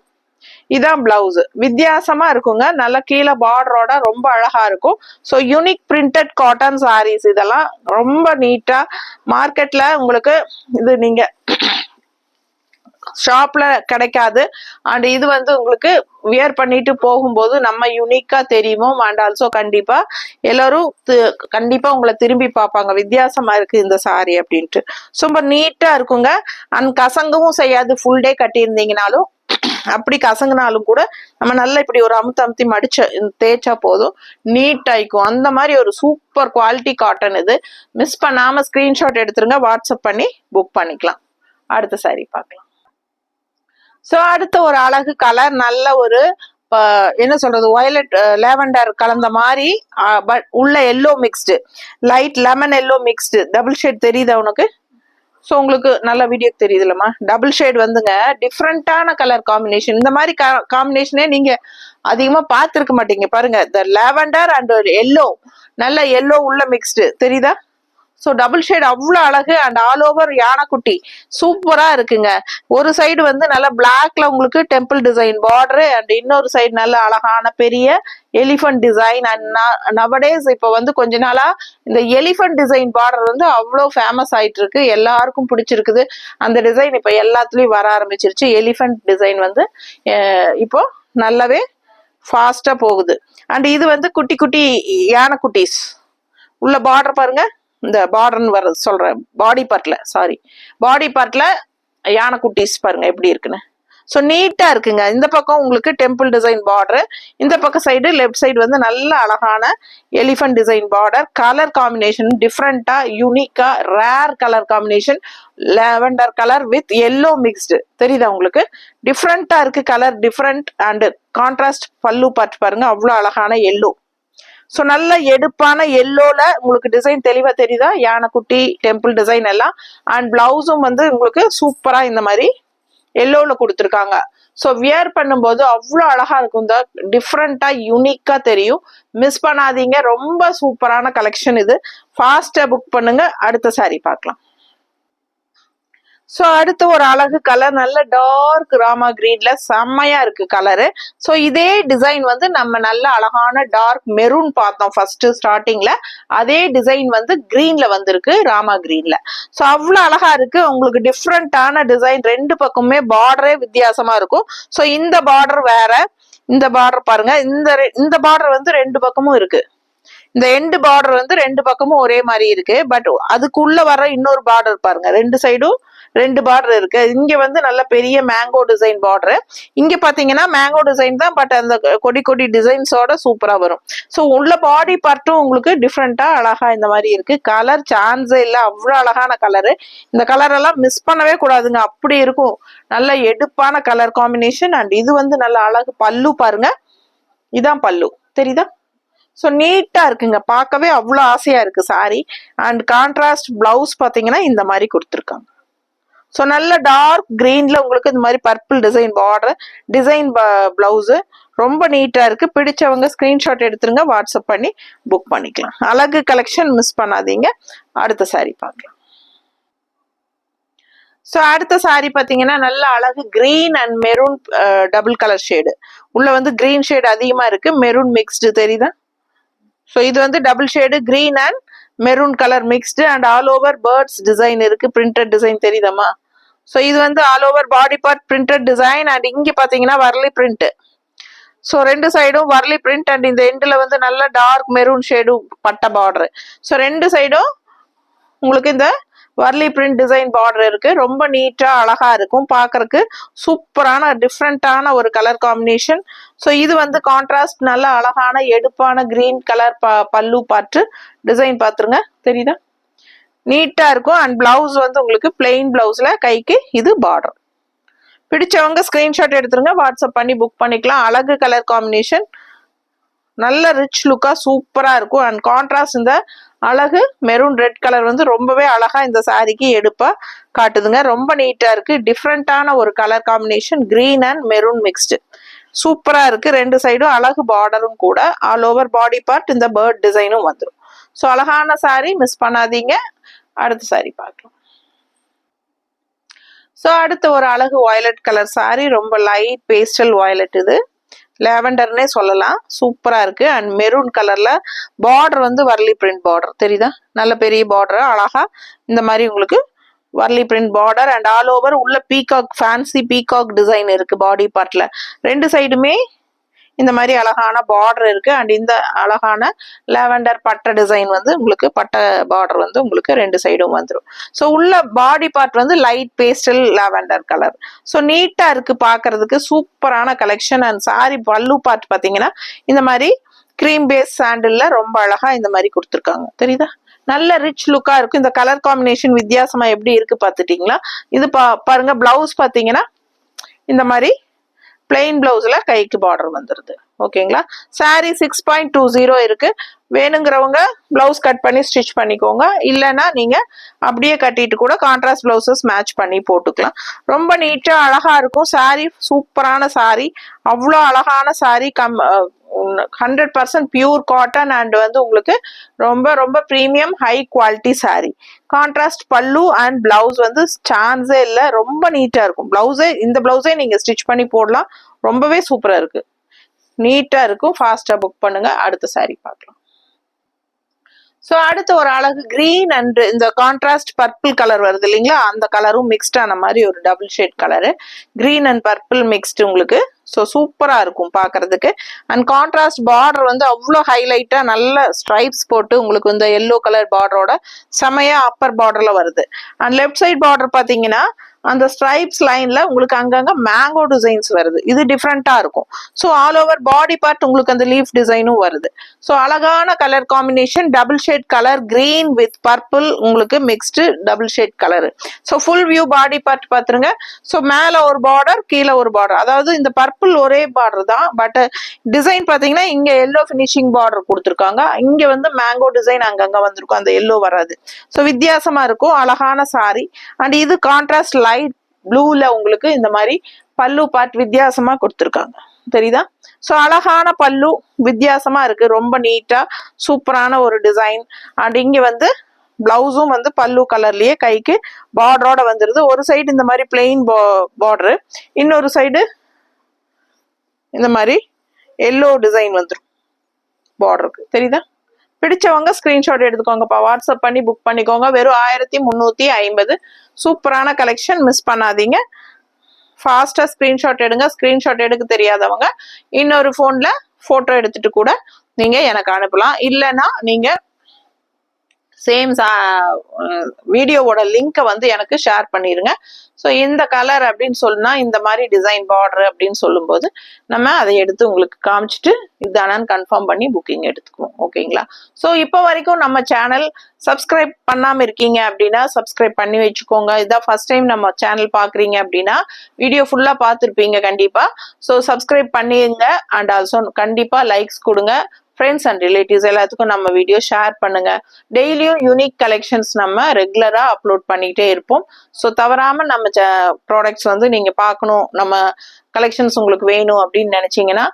இதான் பிளவுஸ். வித்தியாசமா இருக்குங்க, நல்ல கீழே பார்டரோட ரொம்ப அழகா இருக்கும். So unique printed cotton sarees இதெல்லாம் ரொம்ப நீட்டா மார்க்கெட்ல உங்களுக்கு இது நீங்க ஷாப்ல கிடைக்காது. அண்ட் இது வந்து உங்களுக்கு வியர் பண்ணிட்டு போகும்போது நம்ம யூனிக்கா தெரியுமோ. அண்ட் ஆல்சோ கண்டிப்பா எல்லாரும் கண்டிப்பா உங்களை திரும்பி பார்ப்பாங்க, வித்தியாசமா இருக்கு இந்த சாரி அப்படின்ட்டு. ரொம்ப நீட்டா இருக்குங்க. அண்ட் கசங்கவும் செய்யாது. ஃபுல் டே கட்டியிருந்தீங்கனாலும் அப்படி கசங்கினாலும் கூட நம்ம நல்லா இப்படி ஒரு அமுத்தி மடிச்ச தேய்ச்சா போதும், நீட் ஆயிக்கும். அந்த மாதிரி ஒரு சூப்பர் குவாலிட்டி காட்டன் இது. மிஸ் பண்ணாம ஸ்கிரீன்ஷாட் எடுத்துருங்க, வாட்ஸ்அப் பண்ணி புக் பண்ணிக்கலாம். அடுத்த சாரி பார்க்கலாம். ஸோ அடுத்த ஒரு அழகு கலர், நல்ல ஒரு என்ன சொல்றது வயலட் லேவண்டர் கலந்த மாதிரி, பட் உள்ள yellow mixed, light lemon yellow mixed double shade. தெரியுதா உனக்கு? ஸோ உங்களுக்கு நல்ல வீடியோ தெரியுதுல்லம்மா. டபுள் ஷேட் வந்துங்க, டிஃப்ரெண்டான கலர் காம்பினேஷன். இந்த மாதிரி காம்பினேஷனே நீங்க அதிகமா பார்த்துருக்க மாட்டீங்க பாருங்க. இந்த லேவண்டர் அண்ட் எல்லோ, நல்ல எல்லோ உள்ள மிக்ஸ்டு, தெரியுதா? ஸோ டபுள் ஷேட் அவ்வளோ அழகு. அண்ட் ஆல் ஓவர் யானைக்குட்டி சூப்பரா இருக்குங்க. ஒரு சைடு வந்து நல்ல பிளாக்ல உங்களுக்கு டெம்பிள் டிசைன் பார்டரு, அண்ட் இன்னொரு சைடு நல்ல அழகான பெரிய எலிஃபண்ட் டிசைன். அண்ட் நவடேஸ் இப்போ வந்து கொஞ்ச நாளா இந்த எலிஃபண்ட் டிசைன் பார்டர் வந்து அவ்வளோ ஃபேமஸ் ஆயிட்டு இருக்கு, எல்லாருக்கும் பிடிச்சிருக்குது. அந்த டிசைன் இப்போ எல்லாத்துலயும் வர ஆரம்பிச்சிருச்சு. எலிஃபண்ட் டிசைன் வந்து இப்போ நல்லாவே ஃபாஸ்டா போகுது. அண்ட் இது வந்து குட்டி குட்டி யானைக்குட்டிஸ் உள்ள பார்டர் பாருங்க. இந்த பார்டர்னு வர சொல்றேன், பாடி பார்ட்ல யானைக்குட்டிஸ் பாருங்க எப்படி இருக்குன்னு. ஸோ நீட்டா இருக்குங்க. இந்த பக்கம் உங்களுக்கு டெம்பிள் டிசைன் பார்டர், இந்த பக்கம் சைடு லெஃப்ட் சைடு வந்து நல்ல அழகான elephant design border. Colour combination டிஃப்ரெண்டா யூனிக்கா rare colour combination, lavender colour with yellow mixed. தெரியுதா உங்களுக்கு? டிஃப்ரெண்டா இருக்கு கலர், different. And contrast pallu part பாருங்க, அவ்வளோ அழகான எல்லோ. ஸோ நல்ல எடுப்பான எல்லோல உங்களுக்கு டிசைன் தெளிவா தெரியுதா? யானைக்குட்டி டெம்பிள் டிசைன் எல்லாம். அண்ட் பிளவுஸும் வந்து உங்களுக்கு சூப்பரா இந்த மாதிரி எல்லோல கொடுத்துருக்காங்க. ஸோ வியர் பண்ணும்போது அவ்வளோ அழகா இருக்கும், இந்த டிஃப்ரெண்டா யூனிக்கா தெரியும். மிஸ் பண்ணாதீங்க, ரொம்ப சூப்பரான கலெக்ஷன் இது. ஃபாஸ்டா புக் பண்ணுங்க. அடுத்த சாரி பார்க்கலாம். ஸோ அடுத்து ஒரு அழகு கலர், நல்ல டார்க் ராமா கிரீன்ல செம்மையா இருக்கு கலரு. ஸோ இதே டிசைன் வந்து நம்ம நல்ல அழகான டார்க் மெரூன் பார்த்தோம் ஃபர்ஸ்ட் ஸ்டார்டிங்ல. அதே டிசைன் வந்து கிரீன்ல வந்திருக்கு, ராமா கிரீன்ல. ஸோ அவ்வளோ அழகா இருக்கு. உங்களுக்கு டிஃப்ரெண்டான டிசைன், ரெண்டு பக்கமுமே பார்டரே வித்தியாசமா இருக்கும். ஸோ இந்த பார்டர் வேற, இந்த பார்டர் பாருங்க, இந்த பார்டர் வந்து ரெண்டு பக்கமும் இருக்கு. இந்த எண்டு பார்டர் வந்து ரெண்டு பக்கமும் ஒரே மாதிரி இருக்கு. பட் அதுக்குள்ள வர இன்னொரு பார்டர் பாருங்க, ரெண்டு சைடும் ரெண்டு பார்டர் இருக்கு. இங்க வந்து நல்ல பெரிய மேங்கோ டிசைன் பார்டர். இங்க பாத்தீங்கன்னா மேங்கோ டிசைன் தான், பட் அந்த கொடி கொடி டிசைன்ஸோட சூப்பரா வரும். ஸோ உள்ள பாடி பார்ட்டும் உங்களுக்கு டிஃப்ரெண்டா அழகா இந்த மாதிரி இருக்கு. கலர் சான்ஸே இல்லை, அவ்வளோ அழகான கலரு. இந்த கலர் எல்லாம் மிஸ் பண்ணவே கூடாதுங்க, அப்படி இருக்கும். நல்ல எடுப்பான கலர் காம்பினேஷன். அண்ட் இது வந்து நல்ல அழகு பல்லு பாருங்க, இதான் பல்லு தெரியுதா? ஸோ நீட்டா இருக்குங்க, பார்க்கவே அவ்வளோ ஆசையா இருக்கு சாரி. அண்ட் கான்ட்ராஸ்ட் பிளவுஸ் பார்த்தீங்கன்னா இந்த மாதிரி கொடுத்துருக்காங்க. ஸோ நல்ல டார்க் கிரீன்ல உங்களுக்கு இந்த மாதிரி purple design border, design blouse ரொம்ப நீட்டா இருக்கு. பிடிச்சவங்க ஸ்கிரீன்ஷாட் எடுத்துருங்க, வாட்ஸ்அப் பண்ணி புக் பண்ணிக்கலாம். அழகு கலெக்ஷன் மிஸ் பண்ணாதீங்க. அடுத்த சாரி பார்க்கலாம். ஸோ அடுத்த சாரி பார்த்தீங்கன்னா நல்ல அழகு green and maroon double colour shade. உள்ள வந்து கிரீன் ஷேடு அதிகமா இருக்கு, மெரூன் மிக்ஸ்டு தெரியுதா? ஸோ இது வந்து double shade green and maroon colour mixed. And all over birds design இருக்கு, பிரிண்டட் டிசைன் தெரியுதாமா? ஸோ இது வந்து all over body part printed design. And இங்க பாத்தீங்கன்னா வரலி பிரிண்ட். ஸோ ரெண்டு சைடும் வரலி பிரிண்ட். அண்ட் இந்த எண்டுல வந்து நல்ல டார்க் மெரூன் ஷேடு பட்டை பார்டர். ஸோ ரெண்டு சைடும் உங்களுக்கு இந்த வரலி பிரிண்ட் டிசைன் பார்டர் இருக்கு. ரொம்ப நீட்டா அழகா இருக்கும், பாக்குறதுக்கு சூப்பரான டிஃப்ரெண்டான ஒரு கலர் காம்பினேஷன். ஸோ இது வந்து கான்ட்ராஸ்ட் நல்ல அழகான எடுப்பான கிரீன் கலர் பல்லு பார்த்து டிசைன் பாத்துருங்க, தெரியுதா? நீட்டா இருக்கும். அண்ட் பிளவுஸ் வந்து உங்களுக்கு பிளெயின் பிளவுஸ்ல கைக்கு இது பார்டர். பிடிச்சவங்க ஸ்கிரீன்ஷாட் எடுத்துருங்க, வாட்ஸ்அப் பண்ணி புக் பண்ணிக்கலாம். அழகு கலர் காம்பினேஷன், நல்ல ரிச் லுக்கா சூப்பரா இருக்கும். அண்ட் கான்ட்ராஸ்ட் இந்த அழகு மெரூன் ரெட் கலர் வந்து ரொம்பவே அழகா இந்த சாரிக்கு எடுப்பா காட்டுதுங்க. ரொம்ப நீட்டா இருக்கு, டிஃப்ரெண்டான ஒரு colour combination, green and maroon mixed சூப்பரா இருக்கு. ரெண்டு சைடும் அழகு பார்டரும் கூட, ஆல் ஓவர் பாடி பார்ட் இந்த பேர்ட் டிசைனும் வந்துடும். ஸோ அழகான சாரி, மிஸ் பண்ணாதீங்க. அடுத்த சாரி பார்க்கலாம். ஸோ அடுத்த ஒரு அழகு வயலட் கலர் சாரி, ரொம்ப லைட் பேஸ்டல் வயலட், இது லேவெண்டர்னே சொல்லலாம், சூப்பரா இருக்கு. அண்ட் மெரூன் கலர்ல பார்டர் வந்து வரலி பிரிண்ட் பார்டர் தெரியுதா? நல்ல பெரிய பார்டர் அழகா இந்த மாதிரி உங்களுக்கு Warli print border. And all over உள்ள பீகாக், ஃபேன்சி பீகாக் டிசைன் இருக்கு பாடி பார்ட்ல. ரெண்டு சைடுமே இந்த மாதிரி அழகான பார்டர் இருக்கு. அண்ட் இந்த அழகான லாவெண்டர் பட்டை டிசைன் வந்து உங்களுக்கு பட்டை பார்டர் வந்து உங்களுக்கு ரெண்டு சைடும் வந்துடும். ஸோ உள்ள பாடி பார்ட் வந்து light pastel lavender colour. So நீட்டா இருக்கு, பாக்குறதுக்கு சூப்பரான கலெக்ஷன். அண்ட் சாரி பல்லு பார்ட் பாத்தீங்கன்னா இந்த மாதிரி கிரீம் பேஸ் சாண்டில்ல ரொம்ப அழகா இந்த மாதிரி கொடுத்துருக்காங்க, தெரியுதா? நல்ல ரிச் லுக்கா இருக்கும். இந்த கலர் காம்பினேஷன் வித்தியாசமா எப்படி இருக்கு பாத்துட்டீங்களா? இது பாருங்க, பிளவுஸ் பாத்தீங்கன்னா இந்த மாதிரி பிளெயின் பிளவுஸ்ல கைக்கு பார்டர் வந்துருது. ஓகேங்களா? சாரி 6.20 இருக்கு. வேணுங்கிறவங்க பிளவுஸ் கட் பண்ணி ஸ்டிச் பண்ணிக்கோங்க, இல்லைன்னா நீங்க அப்படியே கட்டிட்டு கூட கான்ட்ராஸ்ட் பிளவுசஸ் மேட்ச் பண்ணி போட்டுக்கலாம். ரொம்ப நீட்டா அழகா இருக்கும் சாரி, சூப்பரான சாரி, அவ்வளோ அழகான சாரி. 100% பியூர் காட்டன் அண்ட் வந்து உங்களுக்கு ரொம்ப ரொம்ப premium high quality sorry. Contrast பல்லு அண்ட் பிளவுஸ் வந்து சான்ஸே இல்லை, ரொம்ப நீட்டா இருக்கும். பிளவுஸே, இந்த பிளவுஸே நீங்க ஸ்டிச் பண்ணி போடலாம், ரொம்பவே சூப்பரா இருக்கு, நீட்டா இருக்கும். ஃபாஸ்டா புக் பண்ணுங்க. அடுத்த சாரி பார்க்கலாம். ஸோ அடுத்து ஒரு அழகு கிரீன் அண்ட் இந்த கான்ட்ராஸ்ட் பர்பிள் கலர் வருது இல்லைங்களா, அந்த கலரும் மிக்ஸ்ட் ஆன மாதிரி ஒரு double shade colour, green and purple mixed உங்களுக்கு. ஸோ சூப்பரா இருக்கும் பாக்குறதுக்கு. அண்ட் கான்ட்ராஸ்ட் பார்டர் வந்து அவ்வளோ ஹைலைட்டா நல்ல ஸ்ட்ரைப்ஸ் போட்டு உங்களுக்கு இந்த எல்லோ கலர் பார்டரோட செமையா அப்பர் பார்டர்ல வருது. அண்ட் லெஃப்ட் சைட் பார்டர் பாத்தீங்கன்னா அந்த ஸ்ட்ரைப்ஸ் லைன்ல உங்களுக்கு அங்கங்க மேங்கோ டிசைன்ஸ் வருது, இது டிஃப்ரெண்டா இருக்கும். So all over body part உங்களுக்கு அந்த லீஃப் டிசைனும் வருது. ஸோ அழகான colour combination, double shade colour, green with purple உங்களுக்கு mixed double shade colour. So full view body part பாத்துருங்க. ஸோ மேல ஒரு பார்டர், கீழே ஒரு பார்டர், அதாவது இந்த பர்பிள் ஒரே பார்டர் தான், பட் டிசைன் பாத்தீங்கன்னா இங்க எல்லோ பினிஷிங் பார்டர் கொடுத்துருக்காங்க, இங்க வந்து மேங்கோ டிசைன் அங்கங்க வந்திருக்கும், அந்த எல்லோ வராது. ஸோ வித்தியாசமா இருக்கும், அழகான சாரி. அண்ட் இது கான்ட்ராஸ்ட் லைட் ப்ளூல உங்களுக்கு இந்த மாதிரி பல்லு பார்ட் வித்தியாசமா கொடுத்துருக்காங்க, தெரியுதா? ஸோ அழகான பல்லு வித்தியாசமா இருக்கு, ரொம்ப நீட்டா சூப்பரான ஒரு டிசைன். அண்ட் இங்க வந்து பிளவுஸும் வந்து பல்லு கலர்லயே கைக்கு பார்டரோட வந்துருது. ஒரு சைடு இந்த மாதிரி பிளெயின் பார்டரு, இன்னொரு சைடு இந்த மாதிரி எல்லோ டிசைன் வந்துடும் பார்டருக்கு. தெரியுதா? பிடிச்சவங்க ஸ்கிரீன்ஷாட் எடுத்துக்கோங்கப்பா, வாட்ஸ்அப் பண்ணி புக் பண்ணிக்கோங்க. வெறும் 1350. சூப்பரான கலெக்ஷன், மிஸ் பண்ணாதீங்க. ஃபாஸ்டா ஸ்கிரீன்ஷாட் எடுங்க. ஸ்கிரீன்ஷாட் எடுக்க தெரியாதவங்க இன்னொரு போன்ல போட்டோ எடுத்துட்டு கூட நீங்க எனக்கு அனுப்பலாம். இல்லைன்னா நீங்க சேம் வீடியோவோட லிங்கை வந்து எனக்கு ஷேர் பண்ணிடுங்க. ஸோ இந்த கலர் அப்படின்னு சொன்னா இந்த மாதிரி டிசைன் பார்டர் அப்படின்னு சொல்லும்போது நம்ம அதை எடுத்து உங்களுக்கு காமிச்சிட்டு இதுதானு கன்ஃபார்ம் பண்ணி புக்கிங் எடுத்துக்குவோம். ஓகேங்களா? ஸோ இப்போ வரைக்கும் நம்ம சேனல் சப்ஸ்கிரைப் பண்ணாம இருக்கீங்க அப்படின்னா சப்ஸ்கிரைப் பண்ணி வச்சுக்கோங்க. இதான் ஃபர்ஸ்ட் டைம் நம்ம சேனல் பாக்குறீங்க அப்படின்னா வீடியோ ஃபுல்லா பார்த்துருப்பீங்க கண்டிப்பா. ஸோ சப்ஸ்கிரைப் பண்ணிடுங்க. அண்ட் ஆல்சோ கண்டிப்பா லைக்ஸ் கொடுங்க. ஃப்ரெண்ட்ஸ் அண்ட் ரிலேட்டிவ்ஸ் எல்லாத்துக்கும் நம்ம வீடியோ ஷேர் பண்ணுங்க. டெய்லியும் யூனிக் கலெக்ஷன்ஸ் நம்ம ரெகுலரா அப்லோட் பண்ணிட்டே இருப்போம். ஸோ தவறாம நம்ம ப்ராடக்ட்ஸ் வந்து நீங்க பார்க்கணும், நம்ம கலெக்ஷன்ஸ் உங்களுக்கு வேணும் அப்படின்னு நினைச்சீங்கன்னா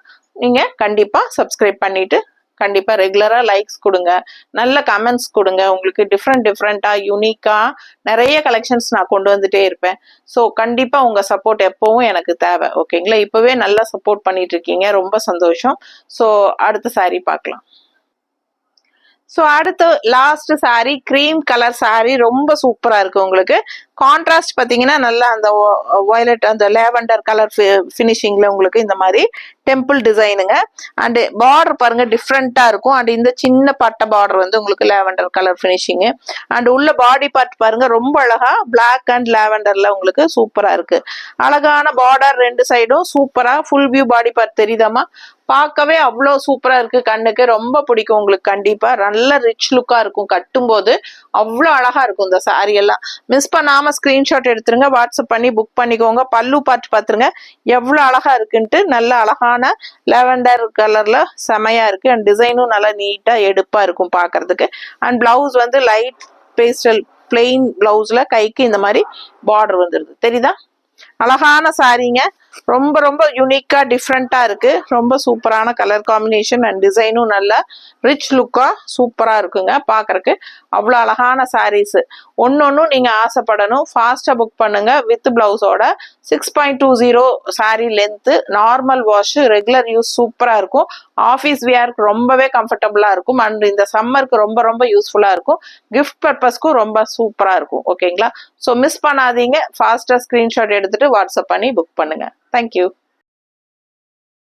நீங்க கண்டிப்பா சப்ஸ்கிரைப் பண்ணிட்டு கண்டிப்பா ரெகுலரா லைக்ஸ் கொடுங்க, நல்ல கமெண்ட்ஸ் கொடுங்க. உங்களுக்கு டிஃப்ரெண்டா யூனிக்கா நிறைய கலெக்ஷன்ஸ் நான் கொண்டு வந்துட்டே இருப்பேன். ஸோ கண்டிப்பா உங்க சப்போர்ட் எப்பவும் எனக்கு தேவை. ஓகேங்களா? இப்பவே நல்லா சப்போர்ட் பண்ணிட்டு இருக்கீங்க, ரொம்ப சந்தோஷம். ஸோ அடுத்த சாரி பார்க்கலாம். ஸோ அடுத்து last sorry, cream colour sorry, ரொம்ப சூப்பரா இருக்கு. உங்களுக்கு கான்ட்ராஸ்ட் பாத்தீங்கன்னா நல்லா அந்த வயலட் அந்த லேவண்டர் கலர் ஃபினிஷிங்ல உங்களுக்கு இந்த மாதிரி டெம்பிள் டிசைனுங்க. அண்ட் பார்டர் பாருங்க டிஃப்ரெண்டா இருக்கும். அண்ட் இந்த சின்ன பட்டை பார்டர் வந்து உங்களுக்கு லேவண்டர் கலர் ஃபினிஷிங். அண்ட் உள்ள பாடி பார்ட் பாருங்க ரொம்ப அழகா பிளாக் அண்ட் லேவண்டர்ல உங்களுக்கு சூப்பரா இருக்கு. அழகான பார்டர் ரெண்டு சைடும் சூப்பரா ஃபுல் வியூ பாடி பார்ட் தெரியுதாமா? பார்க்கவே அவ்வளோ சூப்பரா இருக்கு, கண்ணுக்கு ரொம்ப பிடிக்கும் உங்களுக்கு. கண்டிப்பா நல்ல ரிச் லுக்கா இருக்கும், கட்டும் போது அவ்வளோ அழகா இருக்கும் இந்த சாரி எல்லாம். மிஸ் பண்ணாம ஸ்கிரீன்ஷாட் எடுத்துருங்க, வாட்ஸ்அப் பண்ணி புக் பண்ணிக்கோங்க. பல்லு பார்த்து பாத்துருங்க எவ்வளவு அழகா இருக்குன்ட்டு. நல்ல அழகான லாவெண்டர் கலர்ல செமையா இருக்கு. அண்ட் டிசைனும் நல்லா நீட்டா எடுப்பா இருக்கும் பாக்குறதுக்கு. அண்ட் பிளவுஸ் வந்து லைட் பேஸ்டல் பிளெயின் பிளவுஸ்ல கைக்கு இந்த மாதிரி பார்டர் வந்துருது. தெரியுதா? அழகான சாரீங்க, ரொம்ப ரொம்ப யூனிக்கா டிஃப்ரெண்டா இருக்கு. ரொம்ப சூப்பரான கலர் காம்பினேஷன் அண்ட் டிசைனும் நல்ல ரிச் லுக்கா சூப்பரா இருக்குங்க பாக்குறதுக்கு. அவ்வளவு அழகான சாரீஸ் ஒன்னொன்னும் நீங்க ஆசைப்படணும். ஃபாஸ்டா புக் பண்ணுங்க. வித் பிளவுஸோட 6.20 sari length, normal wash, regular use சூப்பரா இருக்கும். ஆஃபீஸ் வியருக்கு ரொம்பவே கம்ஃபர்டபுளா இருக்கும். அண்ட் இந்த சம்மருக்கு ரொம்ப ரொம்ப யூஸ்ஃபுல்லா இருக்கும். கிஃப்ட் பர்பஸ்க்கும் ரொம்ப சூப்பரா இருக்கும். ஓகேங்களா? ஸோ மிஸ் பண்ணாதீங்க. ஃபாஸ்டா ஸ்கிரீன்ஷாட் எடுத்துட்டு வாட்ஸ்அப் பண்ணி புக் பண்ணுங்க. தேங்க்யூ.